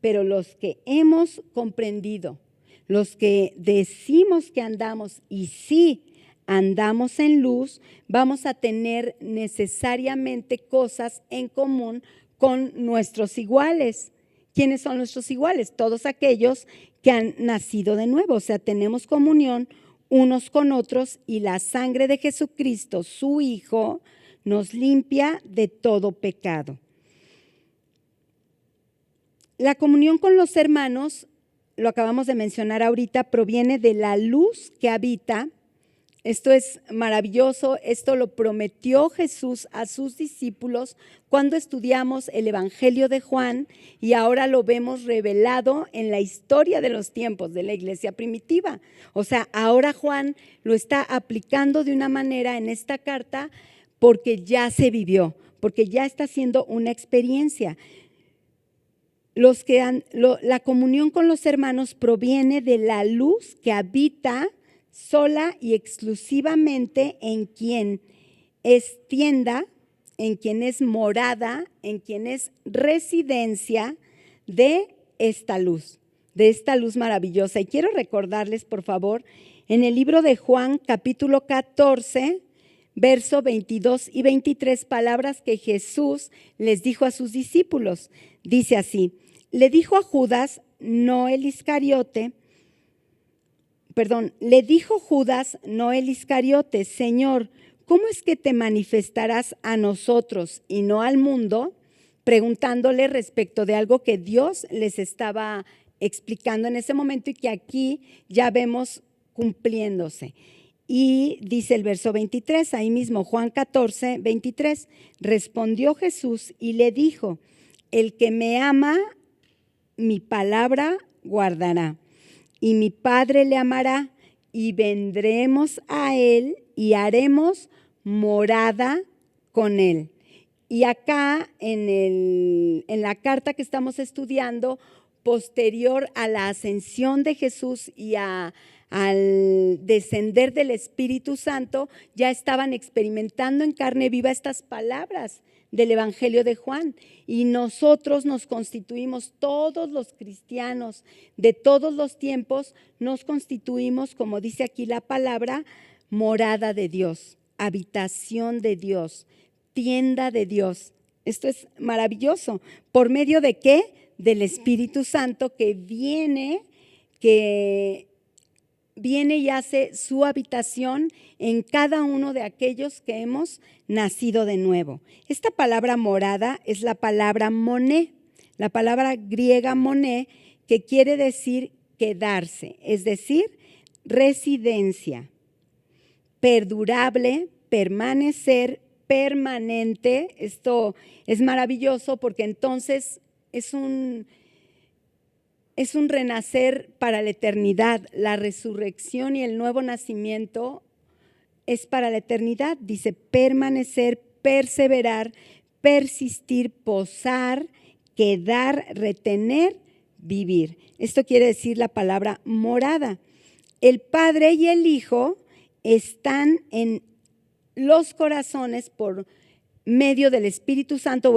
Pero los que hemos comprendido, Los que decimos que andamos y sí andamos en luz, vamos a tener necesariamente cosas en común con nuestros iguales. ¿Quiénes son nuestros iguales? Todos aquellos que han nacido de nuevo, o sea, tenemos comunión unos con otros y la sangre de Jesucristo, su Hijo, nos limpia de todo pecado. La comunión con los hermanos, lo acabamos de mencionar ahorita, proviene de la luz que habita. Esto es maravilloso, esto lo prometió Jesús a sus discípulos cuando estudiamos el Evangelio de Juan y ahora lo vemos revelado en la historia de los tiempos de la iglesia primitiva. O sea, ahora Juan lo está aplicando de una manera en esta carta porque ya se vivió, porque ya está siendo una experiencia. La comunión con los hermanos proviene de la luz que habita sola y exclusivamente en quien es tienda, en quien es morada, en quien es residencia de esta luz maravillosa. Y quiero recordarles, por favor, en el libro de Juan, capítulo 14, verso 22 y 23, palabras que Jesús les dijo a sus discípulos. Dice así: le dijo Judas, no el Iscariote, Señor, ¿cómo es que te manifestarás a nosotros y no al mundo? Preguntándole respecto de algo que Dios les estaba explicando en ese momento y que aquí ya vemos cumpliéndose. Y dice el verso 23, ahí mismo, Juan 14, 23, respondió Jesús y le dijo: el que me ama, mi palabra guardará, y mi Padre le amará, y vendremos a él y haremos morada con él. Y acá en la carta que estamos estudiando, posterior a la ascensión de Jesús y al descender del Espíritu Santo, ya estaban experimentando en carne viva estas palabras del Evangelio de Juan. Y nosotros nos constituimos, todos los cristianos de todos los tiempos, nos constituimos, como dice aquí la palabra, morada de Dios, habitación de Dios, tienda de Dios. Esto es maravilloso. ¿Por medio de qué? Del Espíritu Santo que viene y hace su habitación en cada uno de aquellos que hemos nacido de nuevo. Esta palabra morada es la palabra moné, la palabra griega moné, que quiere decir quedarse, es decir, residencia, perdurable, permanecer, permanente. Esto es maravilloso porque entonces es un renacer para la eternidad. La resurrección y el nuevo nacimiento es para la eternidad. Dice permanecer, perseverar, persistir, posar, quedar, retener, vivir. Esto quiere decir la palabra morada. El Padre y el Hijo están en los corazones por medio del Espíritu Santo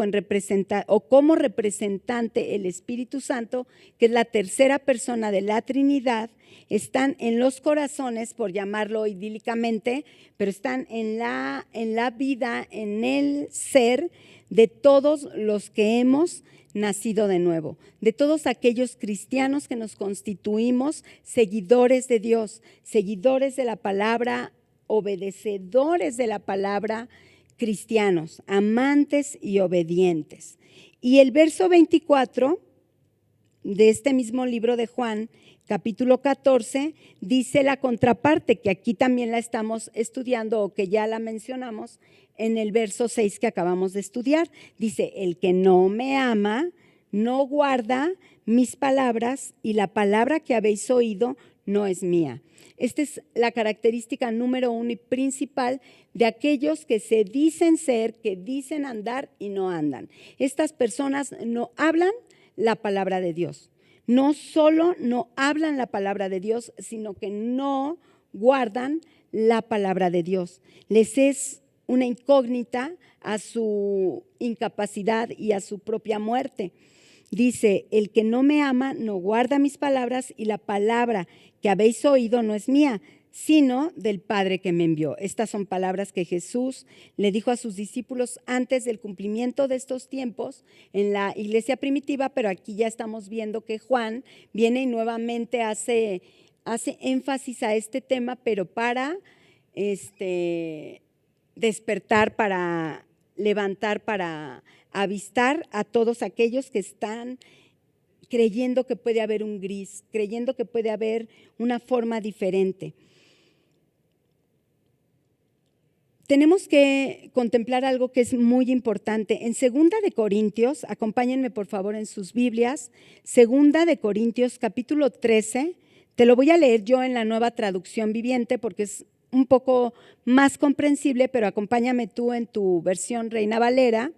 o como representante el Espíritu Santo, que es la tercera persona de la Trinidad, están en los corazones, por llamarlo idílicamente, pero están en la vida, en el ser de todos los que hemos nacido de nuevo, de todos aquellos cristianos que nos constituimos seguidores de Dios, seguidores de la palabra, obedecedores de la palabra, cristianos, amantes y obedientes. Y el verso 24 de este mismo libro de Juan, capítulo 14, dice la contraparte, que aquí también la estamos estudiando o que ya la mencionamos en el verso 6 que acabamos de estudiar. Dice: el que no me ama, no guarda mis palabras, y la palabra que habéis oído no es mía. Esta es la característica número 1 y principal de aquellos que se dicen ser, que dicen andar y no andan. Estas personas no hablan la palabra de Dios. No solo no hablan la palabra de Dios, sino que no guardan la palabra de Dios. Les es una incógnita a su incapacidad y a su propia muerte. Dice, el que no me ama no guarda mis palabras y la palabra que habéis oído no es mía, sino del Padre que me envió. Estas son palabras que Jesús le dijo a sus discípulos antes del cumplimiento de estos tiempos en la iglesia primitiva, pero aquí ya estamos viendo que Juan viene y nuevamente hace énfasis a este tema, pero para despertar, para levantar, para avistar a todos aquellos que están creyendo que puede haber un gris, creyendo que puede haber una forma diferente. Tenemos que contemplar algo que es muy importante. En 2 de Corintios, acompáñenme por favor en sus Biblias, 2 de Corintios capítulo 13, te lo voy a leer yo en la Nueva Traducción Viviente porque es un poco más comprensible, pero acompáñame tú en tu versión Reina Valera.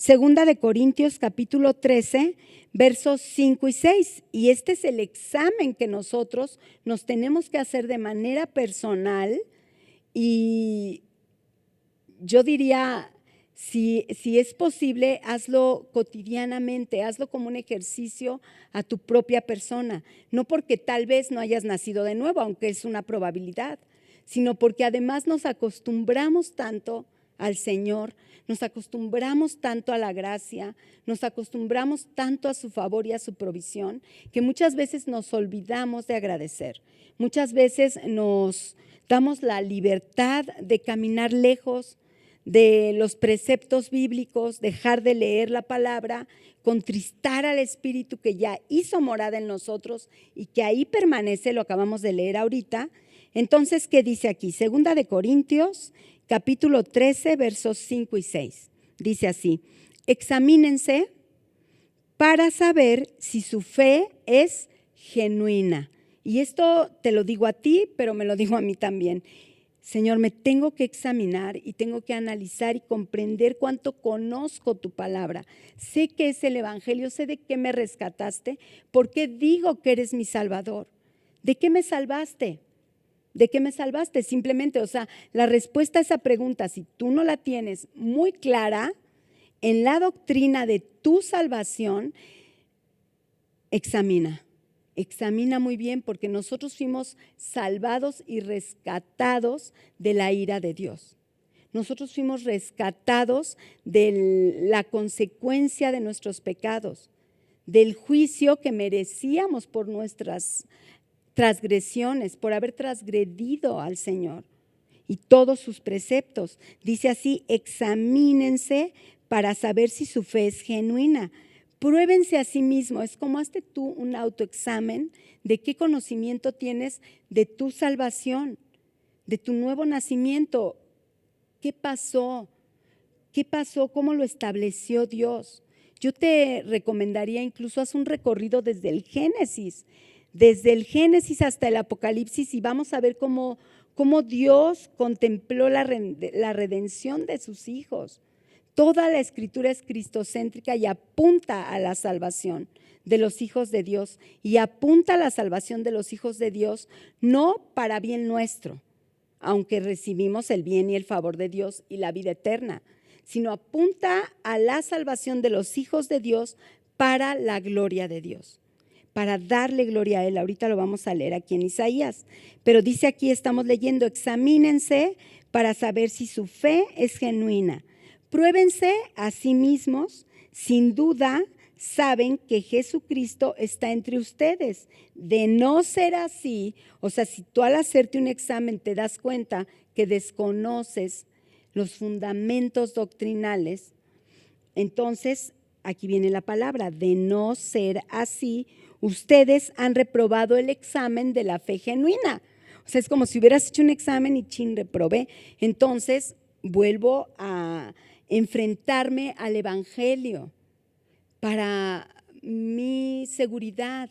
2 de Corintios capítulo 13, versos 5 y 6. Y este es el examen que nosotros nos tenemos que hacer de manera personal y yo diría, si es posible, hazlo cotidianamente, hazlo como un ejercicio a tu propia persona. No porque tal vez no hayas nacido de nuevo, aunque es una probabilidad, sino porque además nos acostumbramos tanto al Señor, nos acostumbramos tanto a la gracia, nos acostumbramos tanto a su favor y a su provisión, que muchas veces nos olvidamos de agradecer. Muchas veces nos damos la libertad de caminar lejos de los preceptos bíblicos, dejar de leer la palabra, contristar al Espíritu que ya hizo morada en nosotros y que ahí permanece, lo acabamos de leer ahorita. Entonces, ¿qué dice aquí? 2 de Corintios, capítulo 13, versos 5 y 6. Dice así, examínense para saber si su fe es genuina. Y esto te lo digo a ti, pero me lo digo a mí también. Señor, me tengo que examinar y tengo que analizar y comprender cuánto conozco tu palabra. Sé que es el Evangelio, sé de qué me rescataste, por qué digo que eres mi Salvador. ¿De qué me salvaste? ¿De qué me salvaste? Simplemente, o sea, la respuesta a esa pregunta, si tú no la tienes muy clara en la doctrina de tu salvación, examina muy bien porque nosotros fuimos salvados y rescatados de la ira de Dios. Nosotros fuimos rescatados de la consecuencia de nuestros pecados, del juicio que merecíamos por nuestras transgresiones, por haber transgredido al Señor y todos sus preceptos. Dice así, examínense para saber si su fe es genuina. Pruébense a sí mismo, es como hazte tú un autoexamen de qué conocimiento tienes de tu salvación, de tu nuevo nacimiento. ¿Qué pasó? ¿Qué pasó? ¿Cómo lo estableció Dios? Yo te recomendaría incluso haz un recorrido desde el Génesis hasta el Apocalipsis y vamos a ver cómo Dios contempló la redención de sus hijos. Toda la escritura es cristocéntrica y apunta a la salvación de los hijos de Dios y apunta a la salvación de los hijos de Dios no para bien nuestro, aunque recibimos el bien y el favor de Dios y la vida eterna, sino apunta a la salvación de los hijos de Dios para la gloria de Dios, para darle gloria a Él. Ahorita lo vamos a leer aquí en Isaías, pero dice aquí, estamos leyendo, examínense para saber si su fe es genuina. Pruébense a sí mismos, sin duda saben que Jesucristo está entre ustedes. De no ser así, o sea, si tú al hacerte un examen te das cuenta que desconoces los fundamentos doctrinales, entonces aquí viene la palabra, de no ser así, ustedes han reprobado el examen de la fe genuina. O sea, es como si hubieras hecho un examen y chin, reprobé. Entonces vuelvo a enfrentarme al Evangelio para mi seguridad,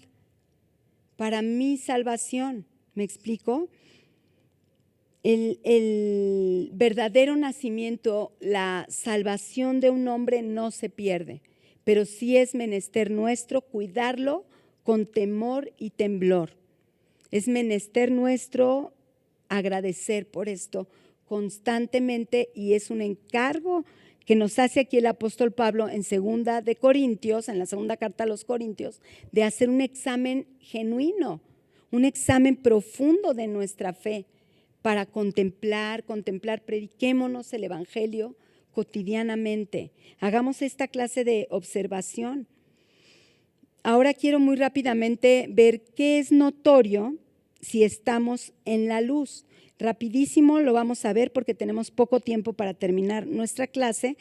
para mi salvación. ¿Me explico? El verdadero nacimiento, la salvación de un hombre no se pierde, pero sí es menester nuestro cuidarlo con temor y temblor. Es menester nuestro agradecer por esto constantemente y es un encargo que nos hace aquí el apóstol Pablo en segunda de Corintios, en la segunda carta a los Corintios, de hacer un examen genuino, un examen profundo de nuestra fe para contemplar, prediquémonos el evangelio cotidianamente. Hagamos esta clase de observación. Ahora quiero muy rápidamente ver qué es notorio si estamos en la luz. Rapidísimo lo vamos a ver porque tenemos poco tiempo para terminar nuestra clase,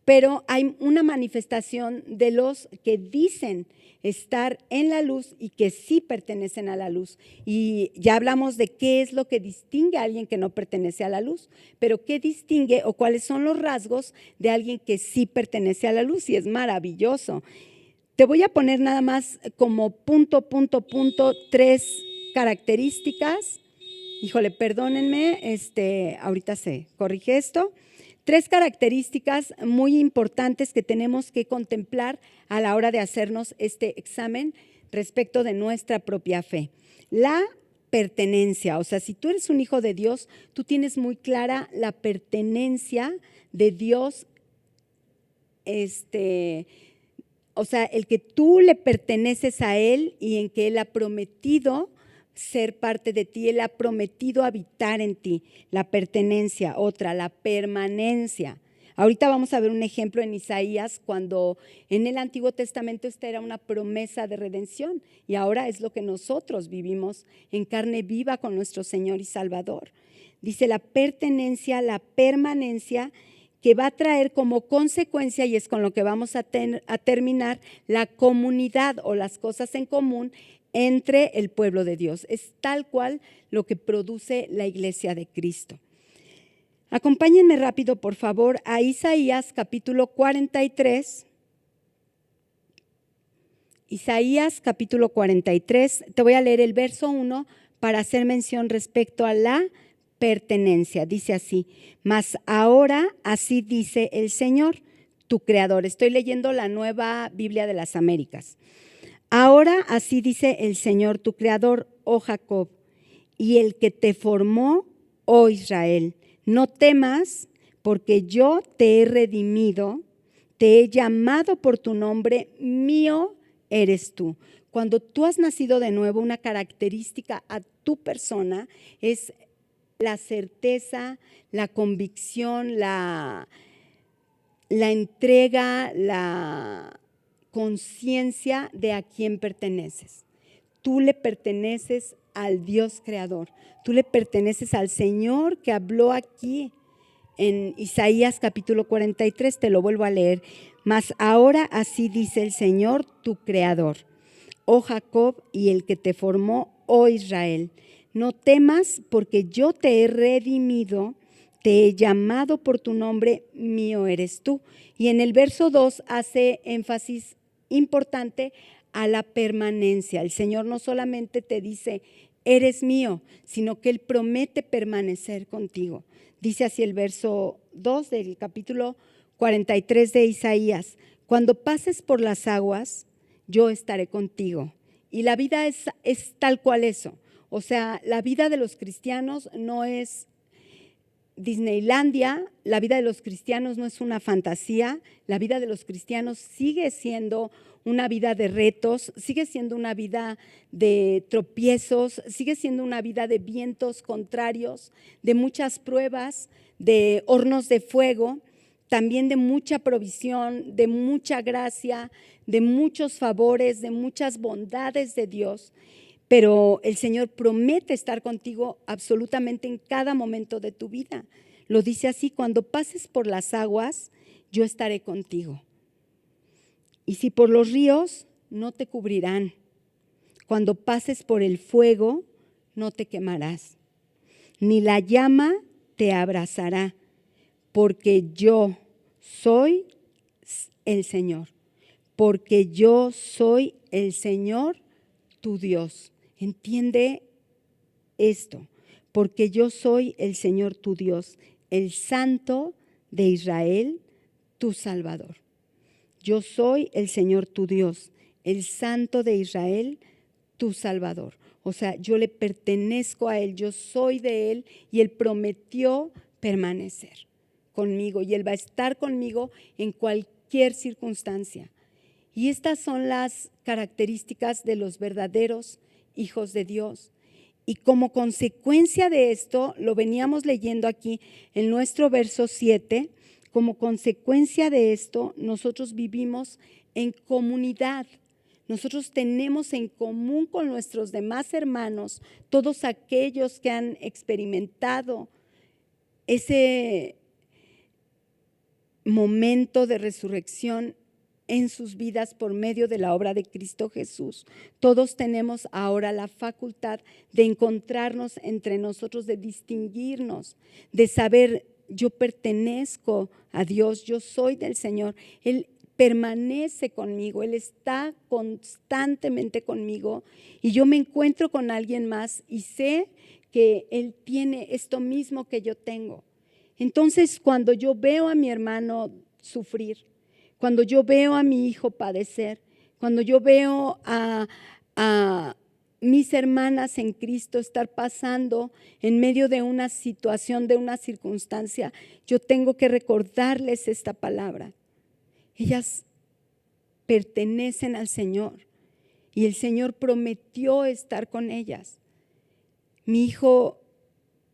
pero hay una manifestación de los que dicen estar en la luz y que sí pertenecen a la luz. Y ya hablamos de qué es lo que distingue a alguien que no pertenece a la luz, pero qué distingue o cuáles son los rasgos de alguien que sí pertenece a la luz, y es maravilloso. Te voy a poner nada más como punto, 3 características. Híjole, perdónenme, ahorita se corrige esto. 3 características muy importantes que tenemos que contemplar a la hora de hacernos este examen respecto de nuestra propia fe. La pertenencia, o sea, si tú eres un hijo de Dios, tú tienes muy clara la pertenencia de Dios, o sea, el que tú le perteneces a Él y en que Él ha prometido ser parte de ti, Él ha prometido habitar en ti. La pertenencia, otra, la permanencia. Ahorita vamos a ver un ejemplo en Isaías, cuando en el Antiguo Testamento esta era una promesa de redención y ahora es lo que nosotros vivimos en carne viva con nuestro Señor y Salvador. Dice la pertenencia, la permanencia, que va a traer como consecuencia, y es con lo que vamos a terminar, la comunidad o las cosas en común entre el pueblo de Dios. Es tal cual lo que produce la iglesia de Cristo. Acompáñenme rápido, por favor, a Isaías capítulo 43. Isaías capítulo 43, te voy a leer el verso 1 para hacer mención respecto a la pertenencia. Dice así: mas ahora así dice el Señor, tu creador. Estoy leyendo la Nueva Biblia de las Américas. Ahora así dice el Señor, tu creador, oh Jacob, y el que te formó, oh Israel. No temas, porque yo te he redimido, te he llamado por tu nombre, mío eres tú. Cuando tú has nacido de nuevo, una característica a tu persona es la certeza, la convicción, la entrega, la conciencia de a quién perteneces. Tú le perteneces al Dios creador, tú le perteneces al Señor que habló aquí en Isaías capítulo 43, te lo vuelvo a leer. Mas ahora así dice el Señor, tu creador, oh Jacob, y el que te formó, oh Israel. No temas, porque yo te he redimido, te he llamado por tu nombre, mío eres tú. Y en el verso 2 hace énfasis importante a la permanencia. El Señor no solamente te dice, eres mío, sino que Él promete permanecer contigo. Dice así el verso 2 del capítulo 43 de Isaías: cuando pases por las aguas, yo estaré contigo. Y la vida es tal cual eso. O sea, la vida de los cristianos no es Disneylandia, la vida de los cristianos no es una fantasía, la vida de los cristianos sigue siendo una vida de retos, sigue siendo una vida de tropiezos, sigue siendo una vida de vientos contrarios, de muchas pruebas, de hornos de fuego, también de mucha provisión, de mucha gracia, de muchos favores, de muchas bondades de Dios. Pero el Señor promete estar contigo absolutamente en cada momento de tu vida. Lo dice así: cuando pases por las aguas, yo estaré contigo. Y si por los ríos, no te cubrirán. Cuando pases por el fuego, no te quemarás, ni la llama te abrazará, porque yo soy el Señor, porque yo soy el Señor tu Dios. Entiende esto, porque yo soy el Señor tu Dios, el Santo de Israel, tu Salvador. Yo soy el Señor tu Dios, el Santo de Israel, tu Salvador. O sea, yo le pertenezco a Él, yo soy de Él y Él prometió permanecer conmigo y Él va a estar conmigo en cualquier circunstancia. Y estas son las características de los verdaderos hijos de Dios. Y como consecuencia de esto, lo veníamos leyendo aquí en nuestro verso 7, como consecuencia de esto, nosotros vivimos en comunidad. Nosotros tenemos en común con nuestros demás hermanos, todos aquellos que han experimentado ese momento de resurrección en sus vidas por medio de la obra de Cristo Jesús. Todos tenemos ahora la facultad de encontrarnos entre nosotros, de distinguirnos, de saber, yo pertenezco a Dios, yo soy del Señor. Él permanece conmigo, Él está constantemente conmigo y yo me encuentro con alguien más y sé que Él tiene esto mismo que yo tengo. Entonces, cuando yo veo a mi hermano sufrir, cuando yo veo a mi hijo padecer, cuando yo veo a mis hermanas en Cristo estar pasando en medio de una situación, de una circunstancia, yo tengo que recordarles esta palabra. Ellas pertenecen al Señor y el Señor prometió estar con ellas. Mi hijo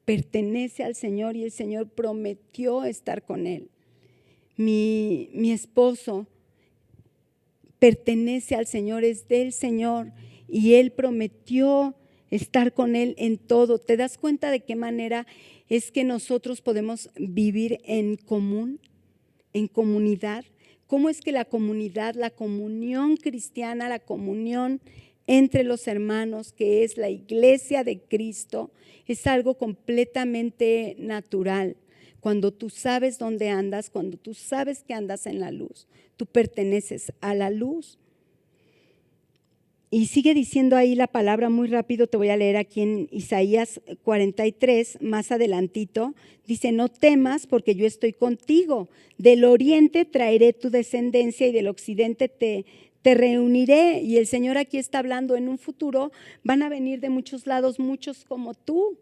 pertenece al Señor y el Señor prometió estar con él. Mi esposo pertenece al Señor, es del Señor y Él prometió estar con Él en todo. ¿Te das cuenta de qué manera es que nosotros podemos vivir en común, en comunidad? ¿Cómo es que la comunidad, la comunión cristiana, la comunión entre los hermanos, que es la iglesia de Cristo, es algo completamente natural? Cuando tú sabes dónde andas, cuando tú sabes que andas en la luz, tú perteneces a la luz. Y sigue diciendo ahí la palabra muy rápido, te voy a leer aquí en Isaías 43, más adelantito. Dice, no temas porque yo estoy contigo. Del oriente traeré tu descendencia y del occidente te reuniré. Y el Señor aquí está hablando en un futuro, van a venir de muchos lados, muchos como tú.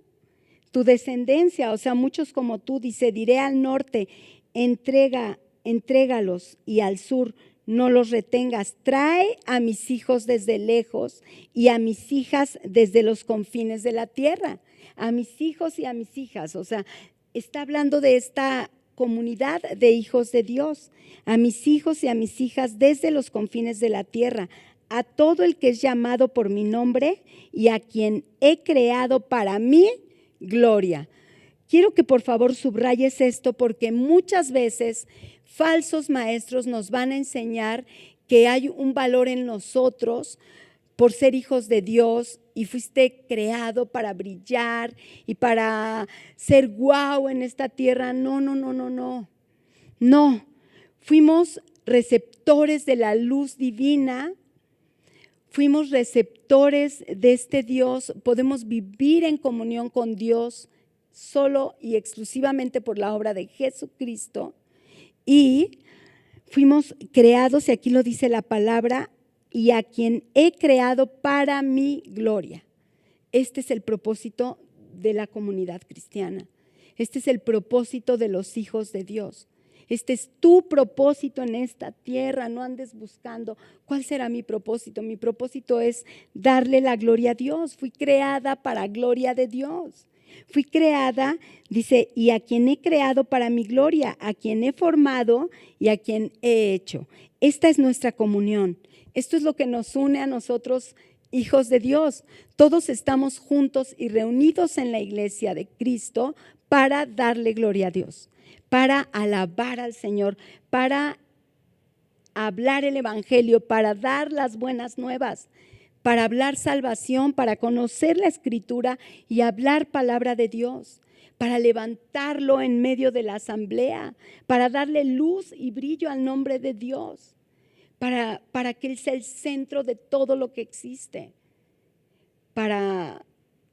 Tu descendencia, o sea, muchos como tú, dice, diré al norte, entrégalos, y al sur, no los retengas. Trae a mis hijos desde lejos y a mis hijas desde los confines de la tierra. A mis hijos y a mis hijas, o sea, está hablando de esta comunidad de hijos de Dios. A mis hijos y a mis hijas desde los confines de la tierra. A todo el que es llamado por mi nombre y a quien he creado para mí, gloria. Quiero que por favor subrayes esto porque muchas veces falsos maestros nos van a enseñar que hay un valor en nosotros por ser hijos de Dios y fuiste creado para brillar y para ser guau en esta tierra. No. No, fuimos receptores de la luz divina. Fuimos receptores de este Dios, podemos vivir en comunión con Dios solo y exclusivamente por la obra de Jesucristo y fuimos creados, y aquí lo dice la palabra, y a quien he creado para mi gloria. Este es el propósito de la comunidad cristiana, este es el propósito de los hijos de Dios. Este es tu propósito en esta tierra, no andes buscando cuál será mi propósito. Mi propósito es darle la gloria a Dios. Fui creada para gloria de Dios. Fui creada, dice, y a quien he creado para mi gloria, a quien he formado y a quien he hecho. Esta es nuestra comunión. Esto es lo que nos une a nosotros, hijos de Dios. Todos estamos juntos y reunidos en la iglesia de Cristo para darle gloria a Dios, para alabar al Señor, para hablar el evangelio, para dar las buenas nuevas, para hablar salvación, para conocer la escritura y hablar palabra de Dios, para levantarlo en medio de la asamblea, para darle luz y brillo al nombre de Dios, para que Él sea el centro de todo lo que existe, para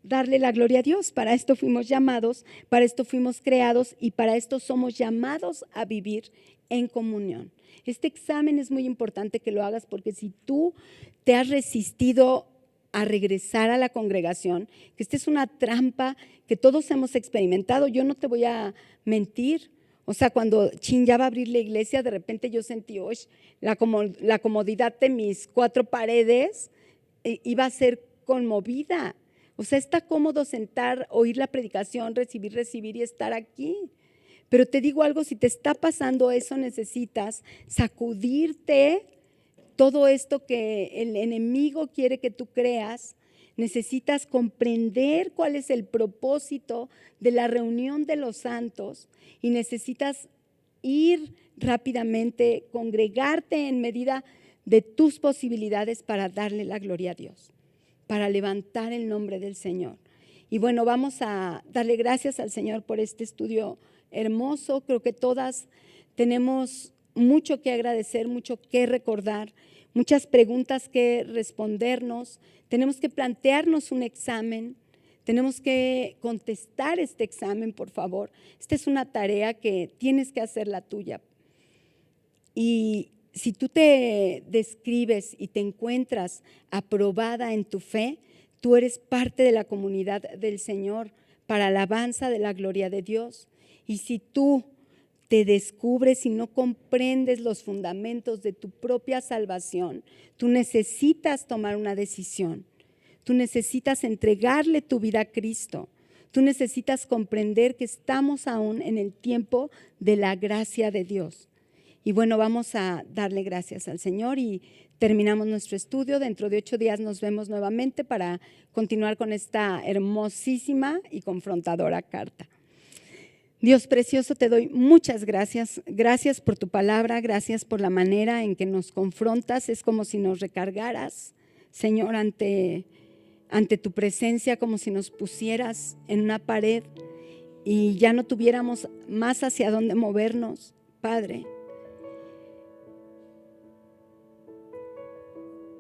darle la gloria a Dios. Para esto fuimos llamados, para esto fuimos creados y para esto somos llamados a vivir en comunión. Este examen es muy importante que lo hagas porque si tú te has resistido a regresar a la congregación, que esta es una trampa que todos hemos experimentado, yo no te voy a mentir, O sea, cuando ya va a abrir la iglesia, de repente yo sentí, la comodidad de mis 4 paredes iba a ser conmovida. O sea, está cómodo sentar, oír la predicación, recibir y estar aquí. Pero te digo algo, si te está pasando eso, necesitas sacudirte todo esto que el enemigo quiere que tú creas. Necesitas comprender cuál es el propósito de la reunión de los santos y necesitas ir rápidamente, congregarte en medida de tus posibilidades para darle la gloria a Dios, para levantar el nombre del Señor. Y bueno, vamos a darle gracias al Señor por este estudio hermoso. Creo que todas tenemos mucho que agradecer, mucho que recordar, muchas preguntas que respondernos. Tenemos que plantearnos un examen, tenemos que contestar este examen, por favor. Esta es una tarea que tienes que hacer la tuya. Y si tú te describes y te encuentras aprobada en tu fe, tú eres parte de la comunidad del Señor para alabanza de la gloria de Dios. Y si tú te descubres y no comprendes los fundamentos de tu propia salvación, tú necesitas tomar una decisión. Tú necesitas entregarle tu vida a Cristo. Tú necesitas comprender que estamos aún en el tiempo de la gracia de Dios. Y bueno, vamos a darle gracias al Señor y terminamos nuestro estudio. Dentro de 8 días nos vemos nuevamente para continuar con esta hermosísima y confrontadora carta. Dios precioso, te doy muchas gracias. Gracias por tu palabra, gracias por la manera en que nos confrontas. Es como si nos recargaras, Señor, ante tu presencia, como si nos pusieras en una pared y ya no tuviéramos más hacia dónde movernos, Padre.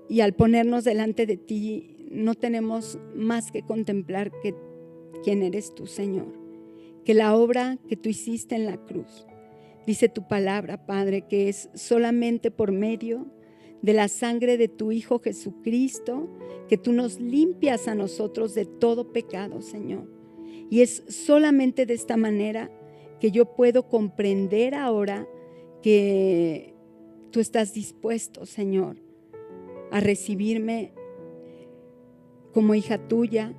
Y al ponernos delante de ti, no tenemos más que contemplar que quién eres tú, Señor. Que la obra que tú hiciste en la cruz, dice tu palabra, Padre, que es solamente por medio de la sangre de tu Hijo Jesucristo, que tú nos limpias a nosotros de todo pecado, Señor. Y es solamente de esta manera que yo puedo comprender ahora que tú estás dispuesto, Señor, a recibirme como hija tuya,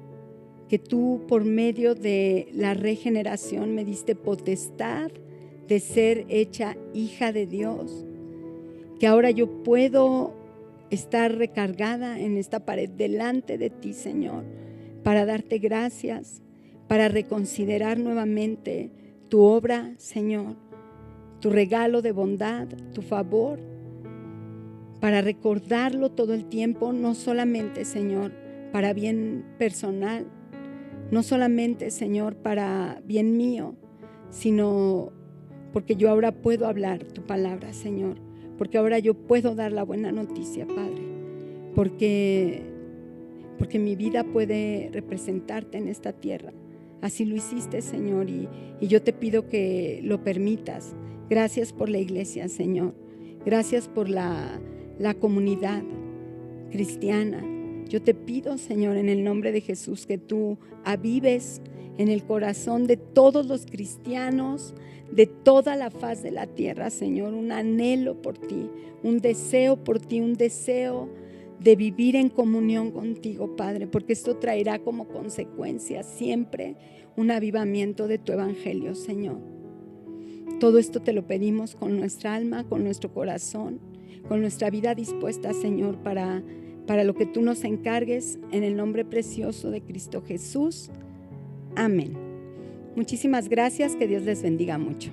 que tú por medio de la regeneración me diste potestad de ser hecha hija de Dios, que ahora yo puedo estar recargada en esta pared delante de ti, Señor, para darte gracias, para reconsiderar nuevamente tu obra, Señor, tu regalo de bondad, tu favor, para recordarlo todo el tiempo, no solamente, Señor, para bien personal, no solamente, Señor, para bien mío, sino porque yo ahora puedo hablar tu palabra, Señor, porque ahora yo puedo dar la buena noticia, Padre, porque mi vida puede representarte en esta tierra. Así lo hiciste, Señor, y yo te pido que lo permitas. Gracias por la iglesia, Señor. Gracias por la comunidad cristiana. Yo te pido, Señor, en el nombre de Jesús, que tú avives en el corazón de todos los cristianos, de toda la faz de la tierra, Señor, un anhelo por ti, un deseo por ti, un deseo de vivir en comunión contigo, Padre, porque esto traerá como consecuencia siempre un avivamiento de tu evangelio, Señor. Todo esto te lo pedimos con nuestra alma, con nuestro corazón, con nuestra vida dispuesta, Señor, para lo que tú nos encargues, en el nombre precioso de Cristo Jesús. Amén. Muchísimas gracias, que Dios les bendiga mucho.